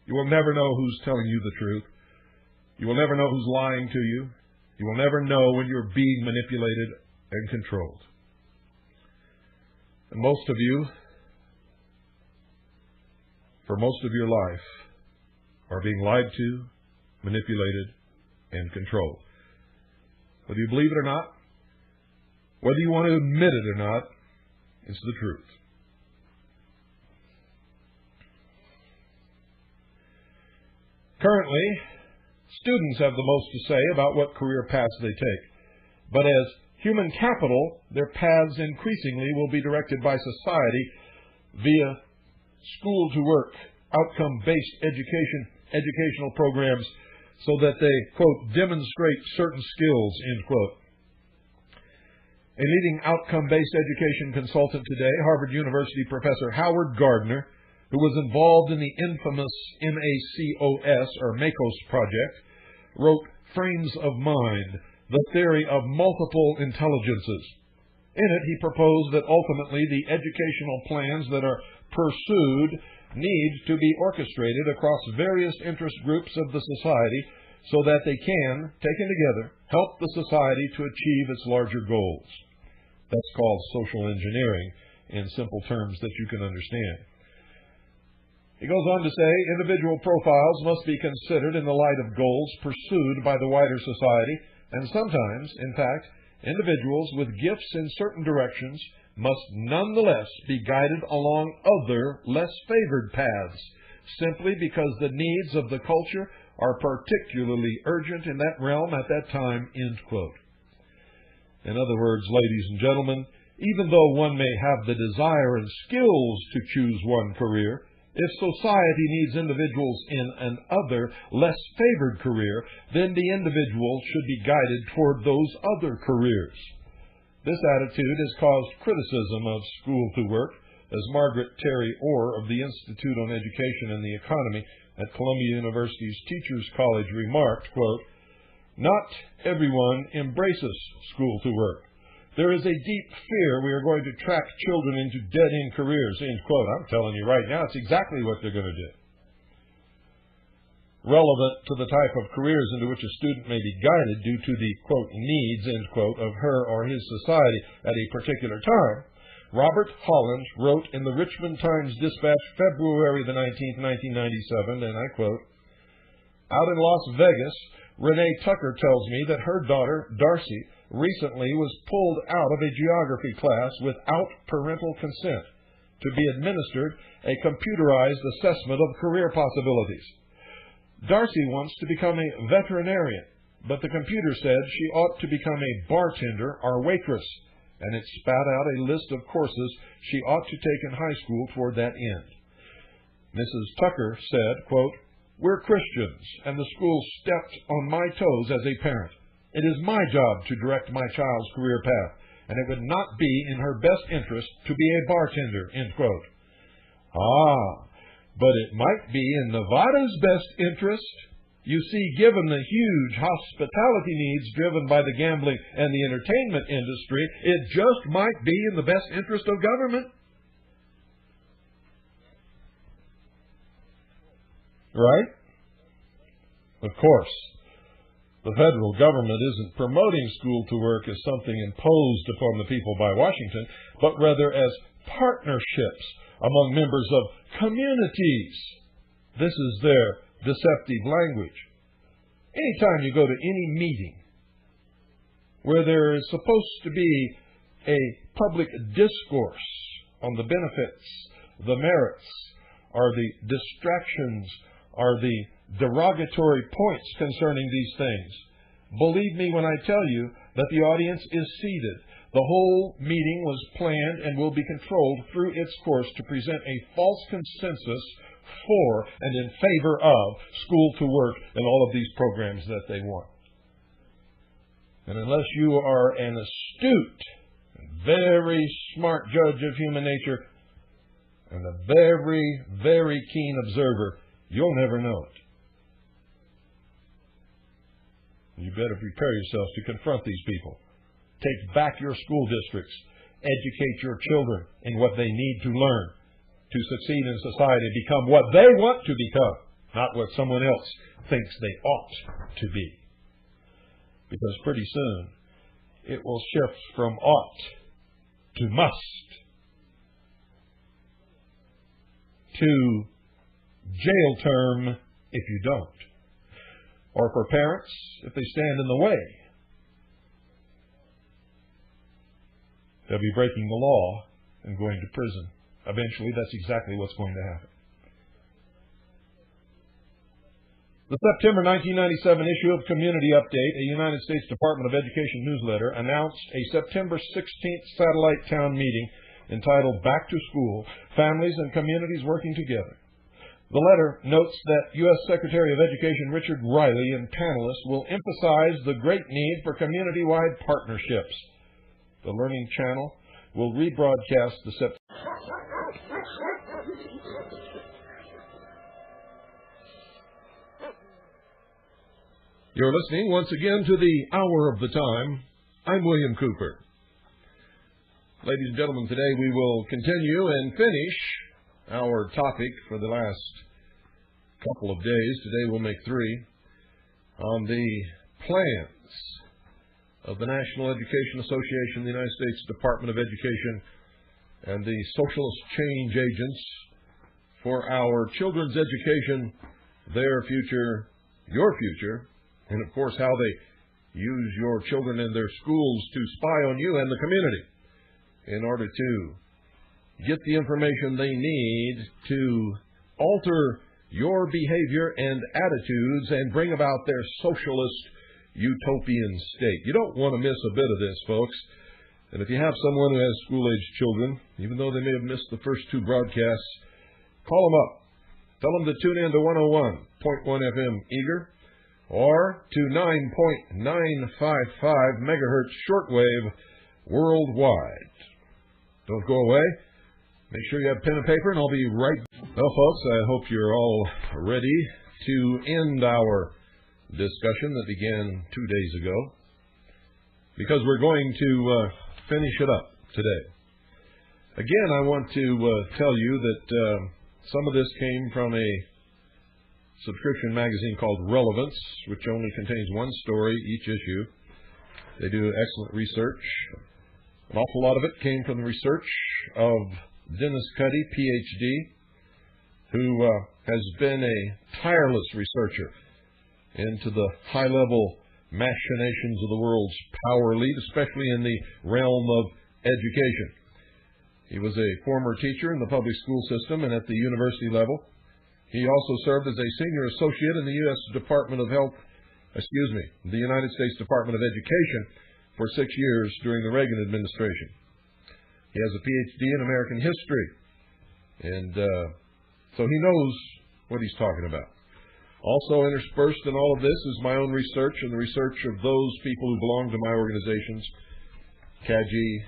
You will never know who's telling you the truth. You will never know who's lying to you. You will never know when you're being manipulated and controlled. And most of you, for most of your life, are being lied to, manipulated, and controlled. Whether you believe it or not, whether you want to admit it or not, it's the truth. Currently, students have the most to say about what career paths they take. But as human capital, their paths increasingly will be directed by society via school-to-work, outcome-based educational programs so that they, quote, demonstrate certain skills, end quote. A leading outcome-based education consultant today, Harvard University professor Howard Gardner, who was involved in the infamous MACOS, or MACOS project, wrote Frames of Mind, the theory of multiple intelligences. In it, he proposed that ultimately the educational plans that are pursued need to be orchestrated across various interest groups of the society so that they can, taken together, help the society to achieve its larger goals. That's called social engineering in simple terms that you can understand. He goes on to say, individual profiles must be considered in the light of goals pursued by the wider society, and sometimes, in fact, individuals with gifts in certain directions must nonetheless be guided along other, less favored paths, simply because the needs of the culture are particularly urgent in that realm at that time, end quote. In other words, ladies and gentlemen, even though one may have the desire and skills to choose one career, if society needs individuals in an other, less favored career, then the individual should be guided toward those other careers. This attitude has caused criticism of school-to-work, as Margaret Terry Orr of the Institute on Education and the Economy at Columbia University's Teachers College remarked, quote, Not everyone embraces school to work. There is a deep fear we are going to track children into dead-end careers, end quote. I'm telling you right now, it's exactly what they're going to do. Relevant to the type of careers into which a student may be guided due to the, quote, needs, end quote, of her or his society at a particular time, Robert Holland wrote in the Richmond Times-Dispatch, February the 19th, 1997, and I quote, "Out in Las Vegas, Renee Tucker tells me that her daughter, Darcy, recently was pulled out of a geography class without parental consent to be administered a computerized assessment of career possibilities. Darcy wants to become a veterinarian, but the computer said she ought to become a bartender or waitress, and it spat out a list of courses she ought to take in high school toward that end. Mrs. Tucker said, quote, "We're Christians, and the school stepped on my toes as a parent. It is my job to direct my child's career path, and it would not be in her best interest to be a bartender," end quote. But it might be in Nevada's best interest. You see, given the huge hospitality needs driven by the gambling and the entertainment industry, it just might be in the best interest of government. Right? Of course, the federal government isn't promoting school to work as something imposed upon the people by Washington, but rather as partnerships among members of communities. This is their deceptive language. Anytime you go to any meeting where there is supposed to be a public discourse on the benefits, the merits, or the distractions, or the derogatory points concerning these things, believe me when I tell you that the audience is seated. The whole meeting was planned and will be controlled through its course to present a false consensus for and in favor of school to work and all of these programs that they want. And unless you are an astute, very smart judge of human nature and a very, very keen observer, you'll never know it. You better prepare yourselves to confront these people. Take back your school districts. Educate your children in what they need to learn to succeed in society and become what they want to become, not what someone else thinks they ought to be. Because pretty soon, it will shift from ought to must, to jail term if you don't, or for parents if they stand in the way. They'll be breaking the law and going to prison. Eventually, that's exactly what's going to happen. The September 1997 issue of Community Update, a United States Department of Education newsletter, announced a September 16th satellite town meeting entitled Back to School, Families and Communities Working Together. The letter notes that U.S. Secretary of Education Richard Riley and panelists will emphasize the great need for community-wide partnerships. The Learning Channel will rebroadcast the September. You're listening once again to the Hour of the Time. I'm William Cooper. Ladies and gentlemen, today we will continue and finish our topic for the last couple of days. Today we'll make 3 on the plans of the National Education Association, the United States Department of Education, and the socialist change agents for our children's education, their future, your future, and of course how they use your children and their schools to spy on you and the community in order to get the information they need to alter your behavior and attitudes and bring about their socialist utopian state. You don't want to miss a bit of this, folks. And if you have someone who has school-age children, even though they may have missed the first 2 broadcasts, call them up. Tell them to tune in to 101.1 FM Eager or to 9.955 megahertz shortwave worldwide. Don't go away. Make sure you have pen and paper, and I'll be right. Well, folks, I hope you're all ready to end our discussion that began 2 days ago, because we're going to finish it up today. Again, I want to tell you that some of this came from a subscription magazine called Relevance, which only contains one story each issue. They do excellent research. An awful lot of it came from the research of Dennis Cuddy, Ph.D., who has been a tireless researcher into the high-level machinations of the world's power elite, especially in the realm of education. He was a former teacher in the public school system and at the university level. He also served as a senior associate in the the United States Department of Education for 6 years during the Reagan administration. He has a Ph.D. in American history, and so he knows what he's talking about. Also interspersed in all of this is my own research and the research of those people who belong to my organizations, CAGI,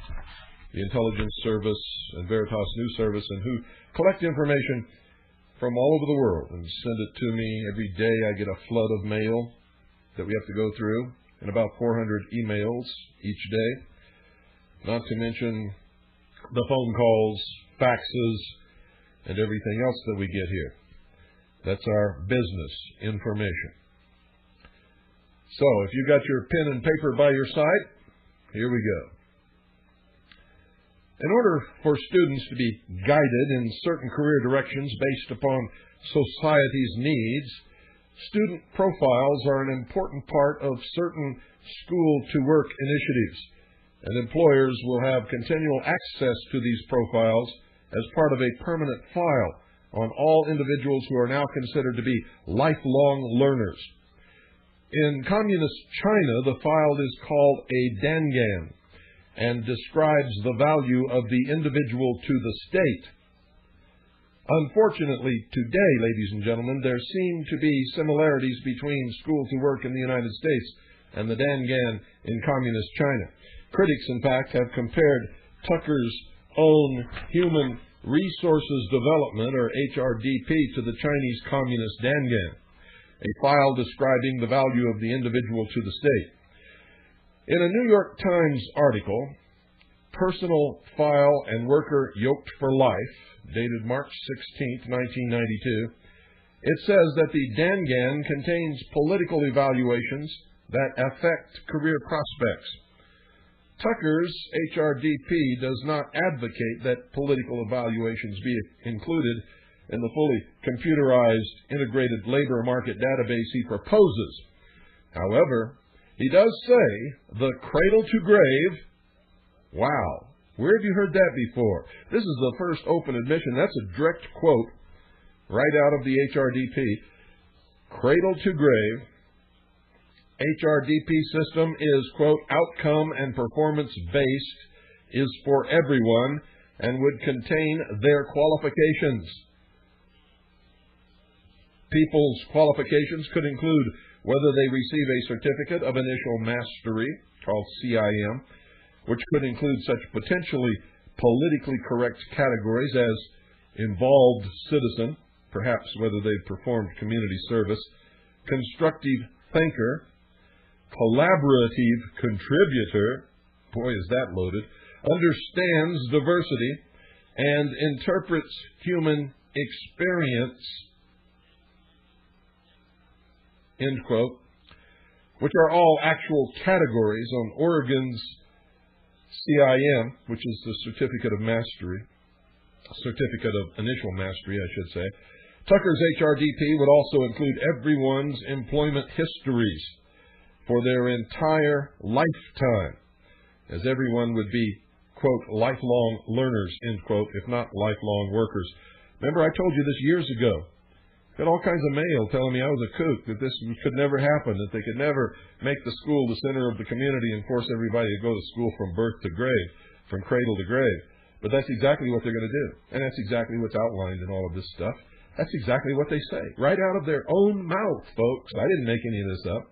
the Intelligence Service, and Veritas News Service, and who collect information from all over the world and send it to me. Every day I get a flood of mail that we have to go through, and about 400 emails each day, not to mention the phone calls, faxes, and everything else that we get here. That's our business information. So, if you got your pen and paper by your side, here we go. In order for students to be guided in certain career directions based upon society's needs, student profiles are an important part of certain school-to-work initiatives, and employers will have continual access to these profiles as part of a permanent file on all individuals who are now considered to be lifelong learners. In communist China, the file is called a dangan and describes the value of the individual to the state. Unfortunately, today, ladies and gentlemen, there seem to be similarities between school to work in the United States and the dangan in communist China. Critics, in fact, have compared Tucker's own Human Resources Development, or HRDP, to the Chinese Communist dangan, a file describing the value of the individual to the state. In a New York Times article, Personal File and Worker Yoked for Life, dated March 16, 1992, it says that the dangan contains political evaluations that affect career prospects. Tucker's HRDP does not advocate that political evaluations be included in the fully computerized integrated labor market database he proposes. However, he does say the cradle to grave. Wow, where have you heard that before? This is the first open admission. That's a direct quote right out of the HRDP. Cradle to grave. HRDP system is, quote, outcome and performance-based, is for everyone, and would contain their qualifications. People's qualifications could include whether they receive a certificate of initial mastery, called CIM, which could include such potentially politically correct categories as involved citizen, perhaps whether they've performed community service, constructive thinker, collaborative contributor, boy is that loaded, understands diversity, and interprets human experience, end quote, which are all actual categories on Oregon's CIM, which is the Certificate of Mastery, Certificate of Initial Mastery, I should say. Tucker's HRDP would also include everyone's employment histories for their entire lifetime, as everyone would be, quote, lifelong learners, end quote, if not lifelong workers. Remember, I told you this years ago. I got all kinds of mail telling me I was a kook, that this could never happen, that they could never make the school the center of the community and force everybody to go to school from birth to grave, from cradle to grave. But that's exactly what they're going to do. And that's exactly what's outlined in all of this stuff. That's exactly what they say, right out of their own mouth, folks. I didn't make any of this up.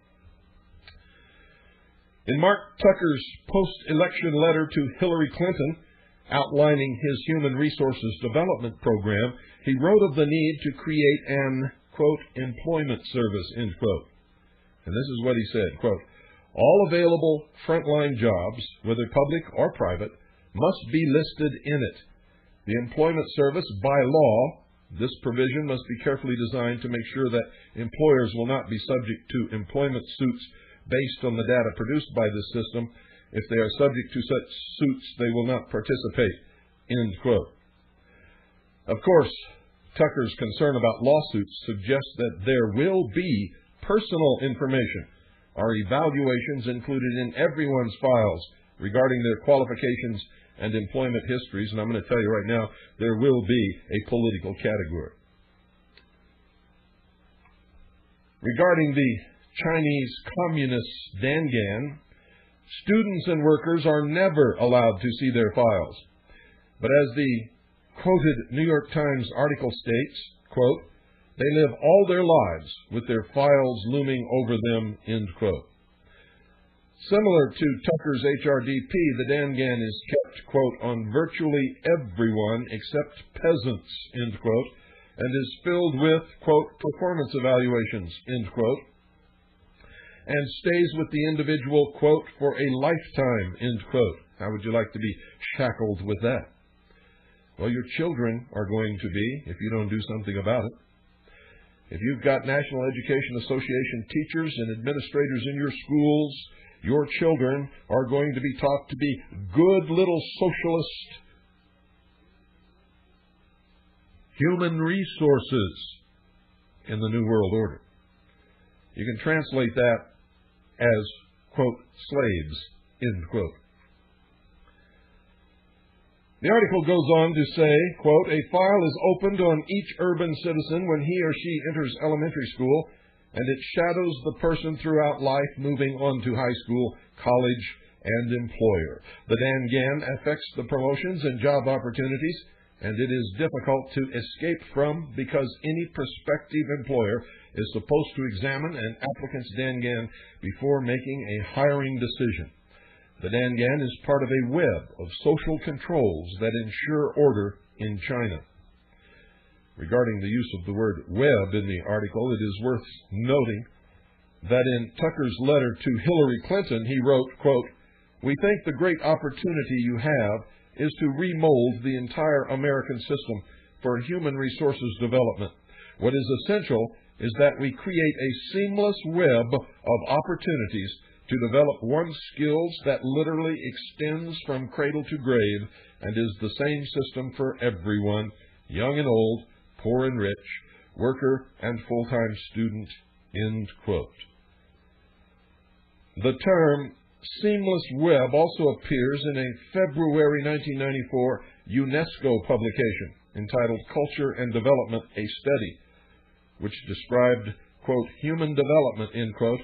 In Mark Tucker's post-election letter to Hillary Clinton, outlining his Human Resources Development Program, he wrote of the need to create an, quote, employment service, end quote. And this is what he said, quote, all available frontline jobs, whether public or private, must be listed in it. The Employment Service, by law, this provision must be carefully designed to make sure that employers will not be subject to employment suits based on the data produced by this system. If they are subject to such suits, they will not participate, end quote. Of course, Tucker's concern about lawsuits suggests that there will be personal information or evaluations included in everyone's files regarding their qualifications and employment histories, and I'm going to tell you right now, there will be a political category. Regarding the Chinese Communist Dangan, students and workers are never allowed to see their files. But as the quoted New York Times article states, quote, they live all their lives with their files looming over them, end quote. Similar to Tucker's HRDP, the Dangan is kept, quote, on virtually everyone except peasants, end quote, and is filled with, quote, performance evaluations, end quote, and stays with the individual, quote, for a lifetime, end quote. How would you like to be shackled with that? Well, your children are going to be, if you don't do something about it. If you've got National Education Association teachers and administrators in your schools, your children are going to be taught to be good little socialist human resources in the New World Order. You can translate that as, quote, slaves, end quote. The article goes on to say, quote, a file is opened on each urban citizen when he or she enters elementary school, and it shadows the person throughout life moving on to high school, college, and employer. The Dangan affects the promotions and job opportunities, and it is difficult to escape from because any prospective employer is supposed to examine an applicant's Dangan before making a hiring decision. The Dangan is part of a web of social controls that ensure order in China. Regarding the use of the word web in the article, it is worth noting that in Tucker's letter to Hillary Clinton, he wrote, quote, we think the great opportunity you have is to remold the entire American system for human resources development. What is essential is that we create a seamless web of opportunities to develop one skills that literally extends from cradle to grave and is the same system for everyone, young and old, poor and rich, worker and full-time student, end quote. The term seamless web also appears in a February 1994 UNESCO publication entitled Culture and Development, a Study, which described, quote, human development, end quote,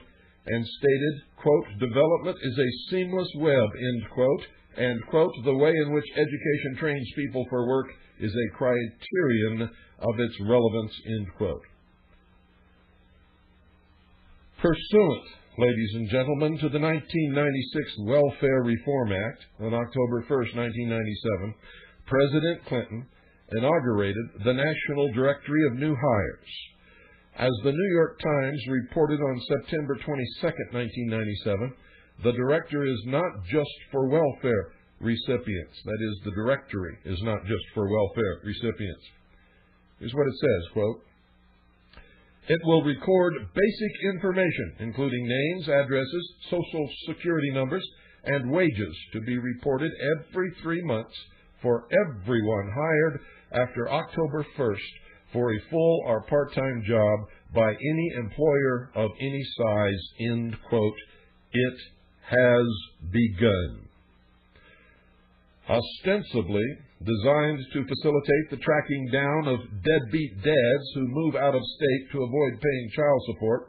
and stated, quote, development is a seamless web, end quote, and, quote, the way in which education trains people for work is a criterion of its relevance, end quote. Pursuant, ladies and gentlemen, to the 1996 Welfare Reform Act on October 1st, 1997, President Clinton inaugurated the National Directory of New Hires. As the New York Times reported on September 22nd, 1997, the directory is not just for welfare recipients. That is, the directory is not just for welfare recipients. Here's what it says, quote, it will record basic information, including names, addresses, social security numbers, and wages to be reported every 3 months for everyone hired after October 1st for a full or part-time job by any employer of any size, end quote. It has begun. Ostensibly designed to facilitate the tracking down of deadbeat dads who move out of state to avoid paying child support,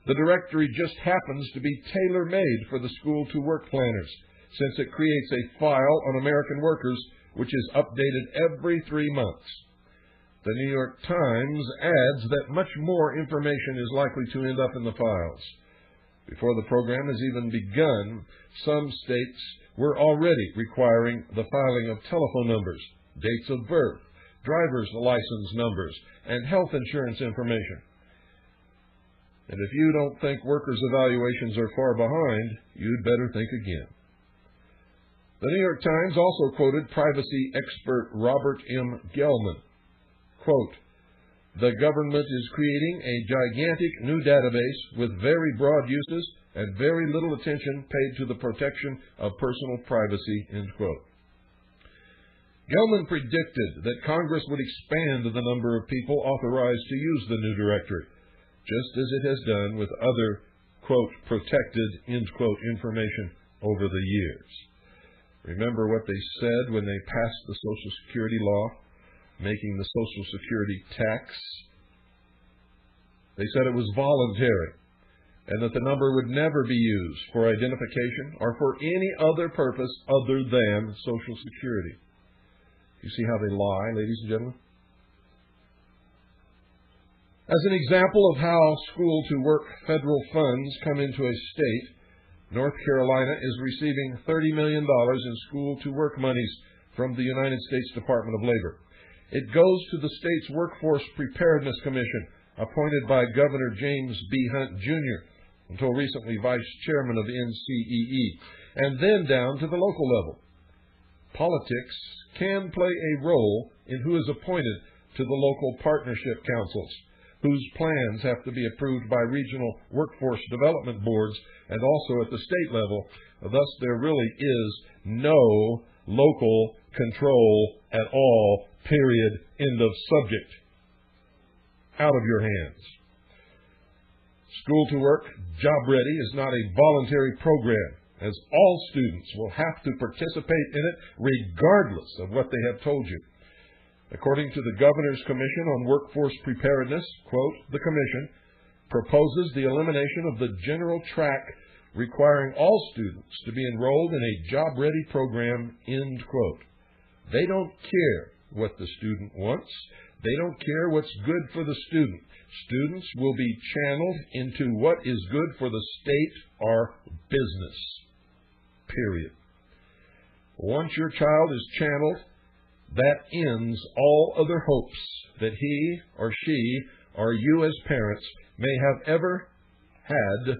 the directory just happens to be tailor-made for the school-to-work planners, since it creates a file on American workers which is updated every 3 months. The New York Times adds that much more information is likely to end up in the files. Before the program has even begun, some states were already requiring the filing of telephone numbers, dates of birth, driver's license numbers, and health insurance information. And if you don't think workers' evaluations are far behind, you'd better think again. The New York Times also quoted privacy expert Robert M. Gelman. Quote, "The government is creating a gigantic new database with very broad uses and very little attention paid to the protection of personal privacy," end quote. Gelman predicted that Congress would expand the number of people authorized to use the new directory, just as it has done with other, quote, protected, end quote, information over the years. Remember what they said when they passed the Social Security law, making the Social Security tax? They said it was voluntary, and that the number would never be used for identification or for any other purpose other than Social Security. You see how they lie, ladies and gentlemen? As an example of how school-to-work federal funds come into a state, North Carolina is receiving $30 million in school-to-work monies from the United States Department of Labor. It goes to the state's Workforce Preparedness Commission, appointed by Governor James B. Hunt, Jr., until recently vice chairman of NCEE, and then down to the local level. Politics can play a role in who is appointed to the local partnership councils, whose plans have to be approved by regional workforce development boards and also at the state level. Thus, there really is no local control at all, period, end of subject. Out of your hands. School to Work, Job Ready is not a voluntary program, as all students will have to participate in it regardless of what they have told you. According to the Governor's Commission on Workforce Preparedness, quote, the Commission proposes the elimination of the general track requiring all students to be enrolled in a job-ready program, end quote. They don't care what the student wants. They don't care what's good for the student. Students will be channeled into what is good for the state or business, period. Once your child is channeled, that ends all other hopes that he or she or you as parents may have ever had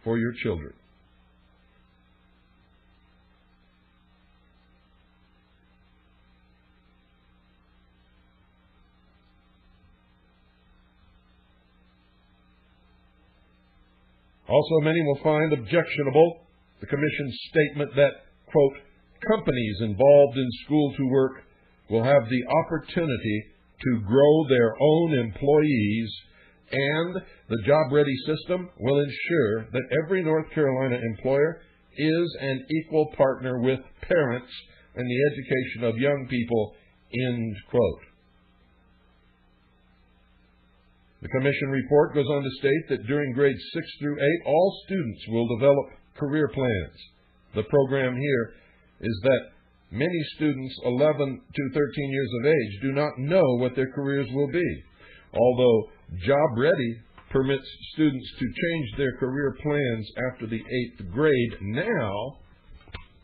for your children. Also, many will find objectionable the Commission's statement that, quote, companies involved in school to work will have the opportunity to grow their own employees, and the job-ready system will ensure that every North Carolina employer is an equal partner with parents in the education of young people, end quote. The Commission report goes on to state that during grades 6 through 8, all students will develop career plans. The program here is that many students 11 to 13 years of age do not know what their careers will be. Although Job Ready permits students to change their career plans after the 8th grade now,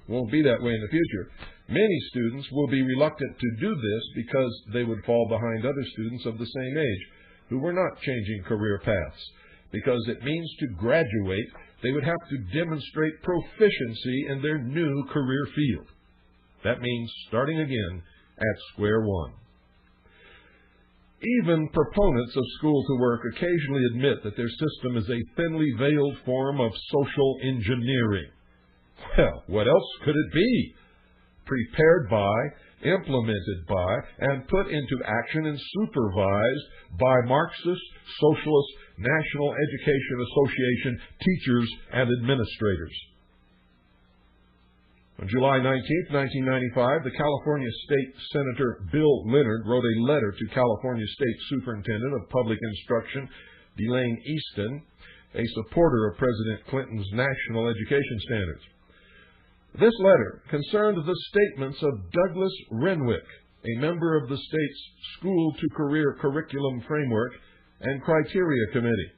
won't be that way in the future. Many students will be reluctant to do this because they would fall behind other students of the same age who were not changing career paths. Because it means to graduate, they would have to demonstrate proficiency in their new career field. That means starting again at square one. Even proponents of school to work occasionally admit that their system is a thinly veiled form of social engineering. Well, what else could it be? Prepared by, implemented by, and put into action and supervised by Marxist, Socialist, National Education Association teachers and administrators. On July 19, 1995, the California State Senator Bill Leonard wrote a letter to California State Superintendent of Public Instruction, Delane Easton, a supporter of President Clinton's national education standards. This letter concerned the statements of Douglas Renwick, a member of the state's School to Career Curriculum Framework and Criteria Committee.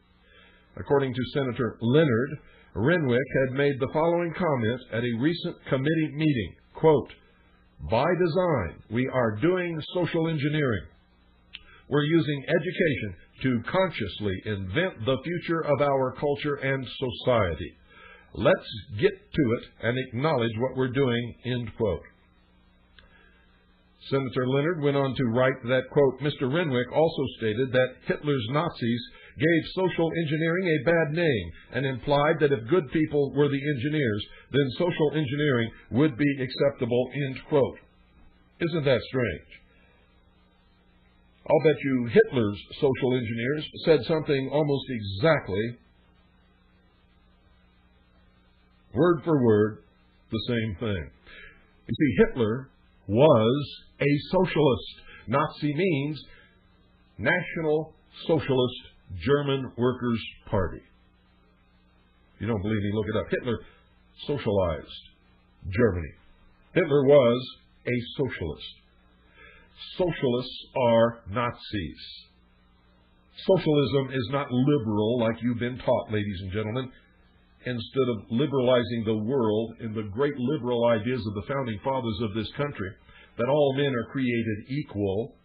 According to Senator Leonard, Renwick had made the following comment at a recent committee meeting, quote, by design, we are doing social engineering. we're using education to consciously invent the future of our culture and society. Let's get to it and acknowledge what we're doing, end quote. Senator Leonard went on to write that, quote, Mr. Renwick also stated that Hitler's Nazis gave social engineering a bad name and implied that if good people were the engineers, then social engineering would be acceptable, end quote. Isn't that strange? I'll bet you Hitler's social engineers said something almost exactly, word for word, the same thing. You see, Hitler was a socialist. Nazi means National Socialist German Workers' Party. If you don't believe me, look it up. Hitler socialized Germany. Hitler was a socialist. Socialists are Nazis. Socialism is not liberal like you've been taught, ladies and gentlemen. Instead of liberalizing the world in the great liberal ideas of the founding fathers of this country, that all men are created equal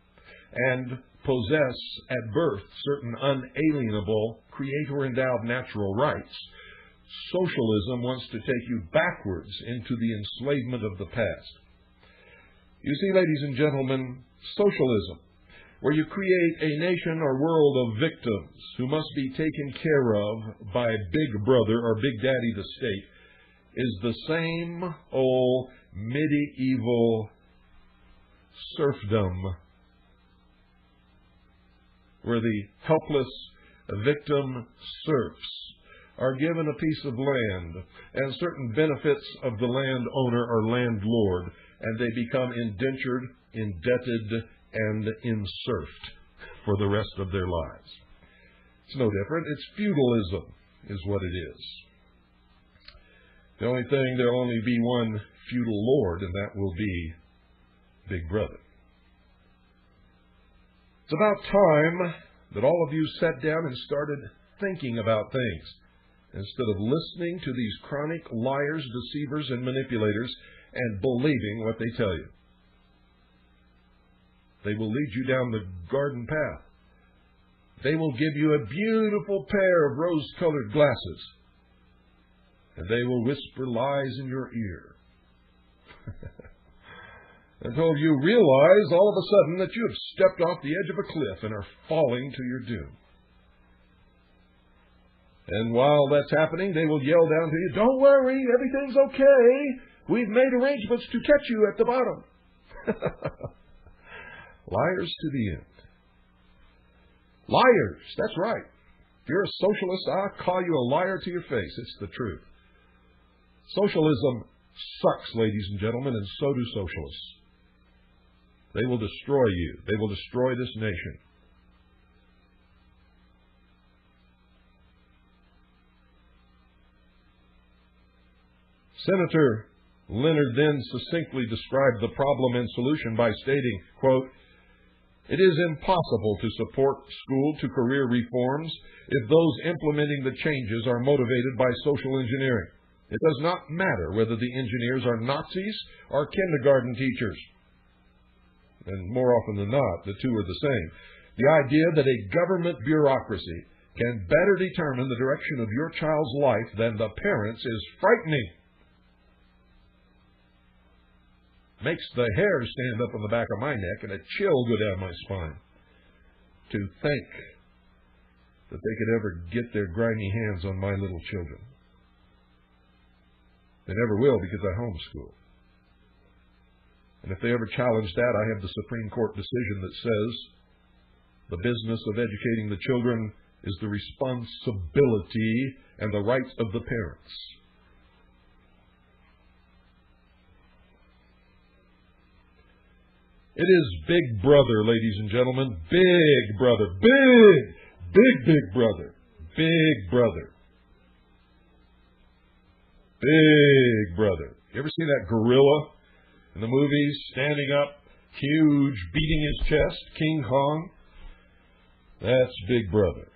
and possess at birth certain unalienable, creator-endowed natural rights, socialism wants to take you backwards into the enslavement of the past. You see, ladies and gentlemen, socialism, where you create a nation or world of victims who must be taken care of by Big Brother or Big Daddy the state, is the same old medieval serfdom where the helpless victim serfs are given a piece of land and certain benefits of the landowner or landlord, and they become indentured, indebted, and enserfed for the rest of their lives. It's no different. It's feudalism is what it is. The only thing, there'll only be one feudal lord, and that will be Big Brother. It's about time that all of you sat down and started thinking about things instead of listening to these chronic liars, deceivers, and manipulators and believing what they tell you. They will lead you down the garden path. They will give you a beautiful pair of rose-colored glasses, and they will whisper lies in your ear until you realize all of a sudden that you have stepped off the edge of a cliff and are falling to your doom. And while that's happening, they will yell down to you, "Don't worry, everything's okay. We've made arrangements to catch you at the bottom." Liars to the end. Liars, that's right. If you're a socialist, I'll call you a liar to your face. It's the truth. Socialism sucks, ladies and gentlemen, and so do socialists. They will destroy you. They will destroy this nation. Senator Leonard then succinctly described the problem and solution by stating, quote, "It is impossible to support school-to-career reforms if those implementing the changes are motivated by social engineering. It does not matter whether the engineers are Nazis or kindergarten teachers." And more often than not, the two are the same. The idea that a government bureaucracy can better determine the direction of your child's life than the parents is frightening. Makes the hair stand up on the back of my neck and a chill go down my spine to think that they could ever get their grimy hands on my little children. They never will, because I homeschool. And if they ever challenge that, I have the Supreme Court decision that says the business of educating the children is the responsibility and the right of the parents. It is Big Brother, ladies and gentlemen. Big Brother. Big Brother. Big Brother. Big Brother. You ever see that gorilla in the movies, standing up, huge, beating his chest, King Kong? That's Big Brother.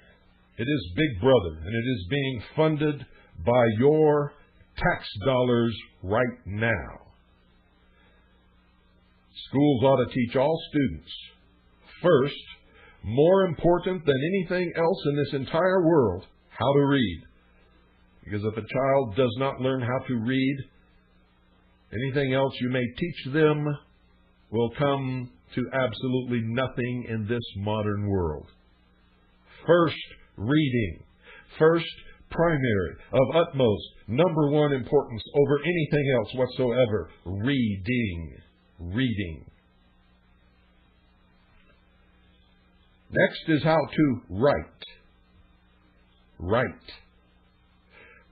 It is Big Brother, and it is being funded by your tax dollars right now. Schools ought to teach all students, first, more important than anything else in this entire world, how to read. Because if a child does not learn how to read, anything else you may teach them will come to absolutely nothing in this modern world. First, reading. First, primary, of utmost, number one importance over anything else whatsoever. Reading. Reading. Next is how to write. Write.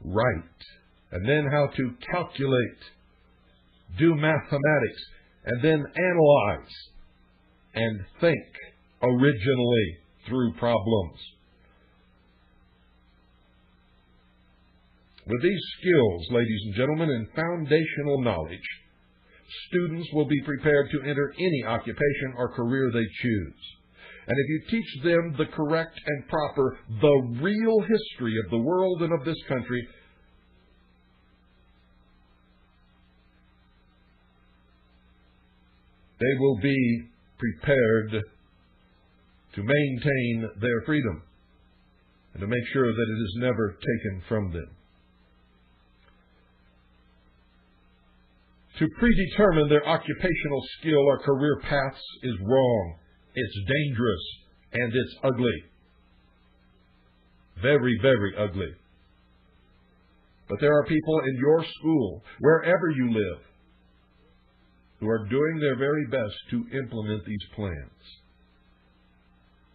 Write. And then how to calculate. Do mathematics. And then analyze. And think originally through problems. With these skills, ladies and gentlemen, and foundational knowledge, students will be prepared to enter any occupation or career they choose. And if you teach them the correct and proper, the real history of the world and of this country, they will be prepared to maintain their freedom and to make sure that it is never taken from them. To predetermine their occupational skill or career paths is wrong. It's dangerous, and it's ugly. Very, very ugly. But there are people in your school, wherever you live, who are doing their very best to implement these plans.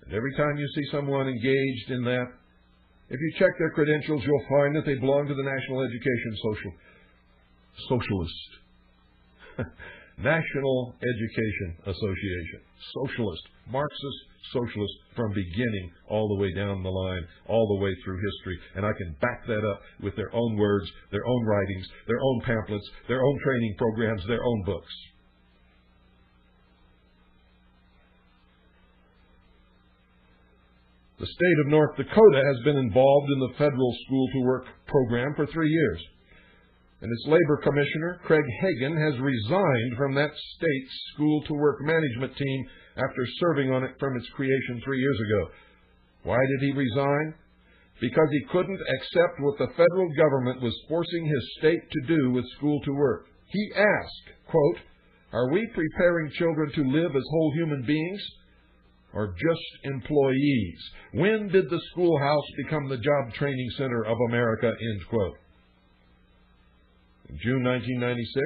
And every time you see someone engaged in that, if you check their credentials, you'll find that they belong to the National Education Socialist. National Education Association. Socialist. Marxist socialist from beginning all the way down the line, all the way through history. And I can back that up with their own words, their own writings, their own pamphlets, their own training programs, their own books. The state of North Dakota has been involved in the federal School to Work program for 3 years. And its labor commissioner, Craig Hagan, has resigned from that state's School to Work management team after serving on it from its creation 3 years ago. Why did he resign? Because he couldn't accept what the federal government was forcing his state to do with School to Work. He asked, quote, "Are we preparing children to live as whole human beings or just employees? When did the schoolhouse become the job training center of America?" End quote. In June 1996,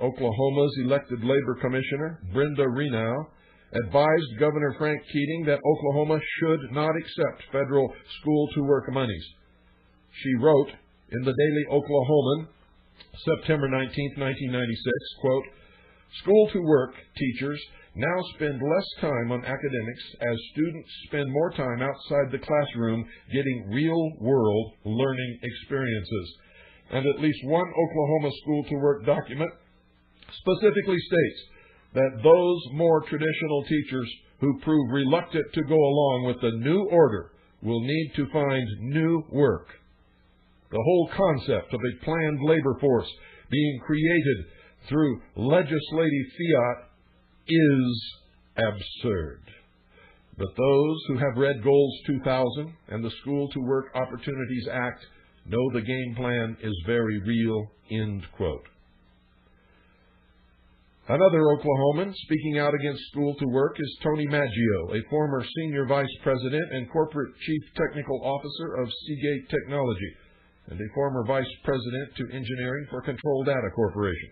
Oklahoma's elected labor commissioner, Brenda Renow, advised Governor Frank Keating that Oklahoma should not accept federal School to Work monies. She wrote in the Daily Oklahoman, September 19, 1996, quote, "School to Work teachers now spend less time on academics as students spend more time outside the classroom getting real-world learning experiences." And at least one Oklahoma School to Work document specifically states that those more traditional teachers who prove reluctant to go along with the new order will need to find new work. The whole concept of a planned labor force being created through legislative fiat is absurd. But those who have read Goals 2000 and the School to Work Opportunities Act know the game plan is very real, end quote. Another Oklahoman speaking out against School to Work is Tony Maggio, a former senior vice president and corporate chief technical officer of Seagate Technology, and a former vice president to engineering for Control Data Corporation.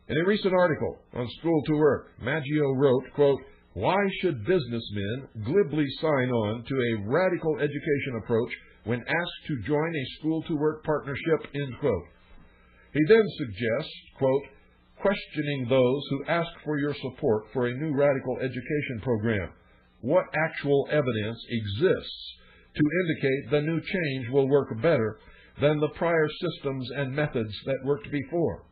In a recent article on School to Work, Maggio wrote, quote, "Why should businessmen glibly sign on to a radical education approach when asked to join a School to Work partnership?" End quote. He then suggests, quote, "Questioning those who ask for your support for a new radical education program. What actual evidence exists to indicate the new change will work better than the prior systems and methods that worked before?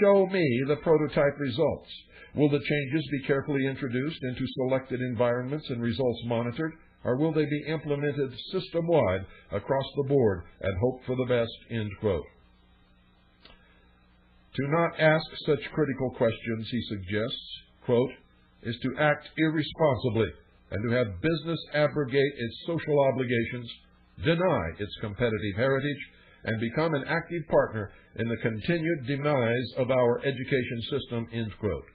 Show me the prototype results. Will the changes be carefully introduced into selected environments and results monitored, or will they be implemented system-wide across the board and hope for the best?" End quote. To not ask such critical questions, he suggests, quote, "is to act irresponsibly and to have business abrogate its social obligations, deny its competitive heritage, and become an active partner in the continued demise of our education system, end quote.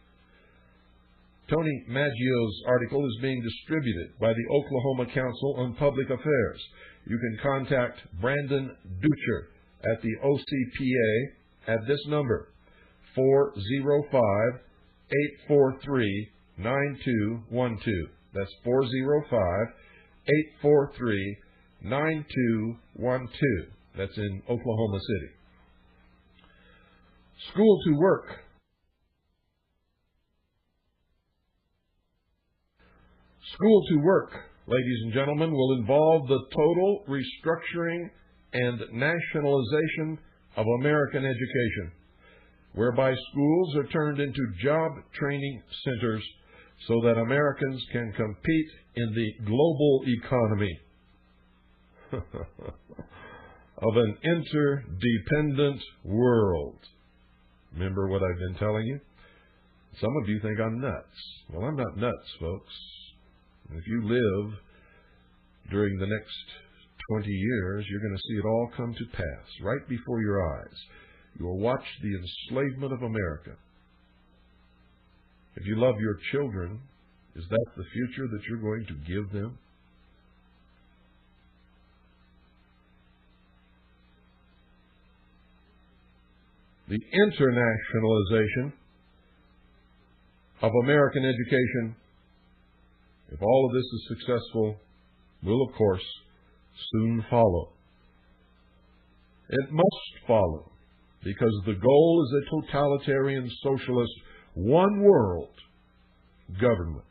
Tony Maggio's article is being distributed by the Oklahoma Council on Public Affairs. You can contact Brandon Dutcher at the OCPA at this number, 405-843-9212. That's 405-843-9212. That's in Oklahoma City. School to work. School to work, ladies and gentlemen, will involve the total restructuring and nationalization of American education, whereby schools are turned into job training centers so that Americans can compete in the global economy of an interdependent world. Remember what I've been telling you? Some of you think I'm nuts. Well, I'm not nuts, folks. If you live during the next 20 years, you're going to see it all come to pass right before your eyes. You will watch the enslavement of America. If you love your children, is that the future that you're going to give them? The internationalization of American education, if all of this is successful, will, of course, soon follow. It must follow, because the goal is a totalitarian, socialist, one-world government.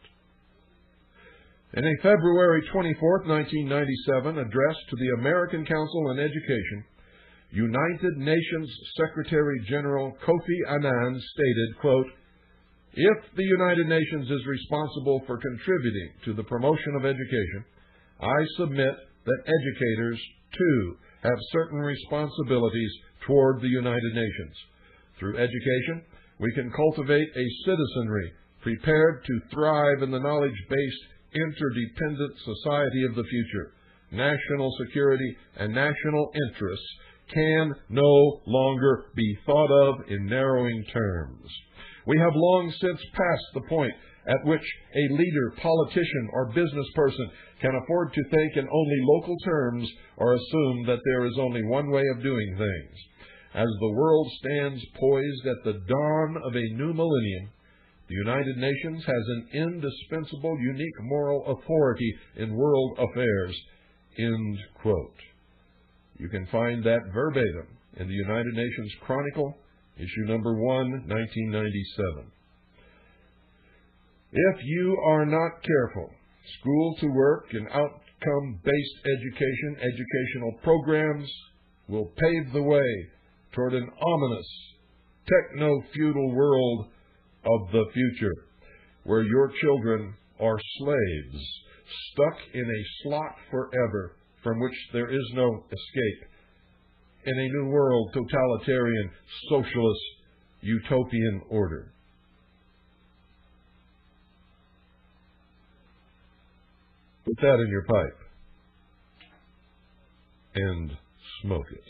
In a February 24, 1997 address to the American Council on Education, United Nations Secretary General Kofi Annan stated, quote, "If the United Nations is responsible for contributing to the promotion of education, I submit that educators, too, have certain responsibilities toward the United Nations. Through education, we can cultivate a citizenry prepared to thrive in the knowledge-based, interdependent society of the future. National security and national interests can no longer be thought of in narrowing terms. We have long since passed the point at which a leader, politician, or business person can afford to think in only local terms or assume that there is only one way of doing things. As the world stands poised at the dawn of a new millennium, the United Nations has an indispensable, unique moral authority in world affairs." End quote. You can find that verbatim in the United Nations Chronicle, issue number 1, 1997. If you are not careful, school to work and outcome-based education, educational programs will pave the way toward an ominous, techno-feudal world of the future, where your children are slaves, stuck in a slot forever, from which there is no escape, in a new world, totalitarian, socialist, utopian order. Put that in your pipe and smoke it.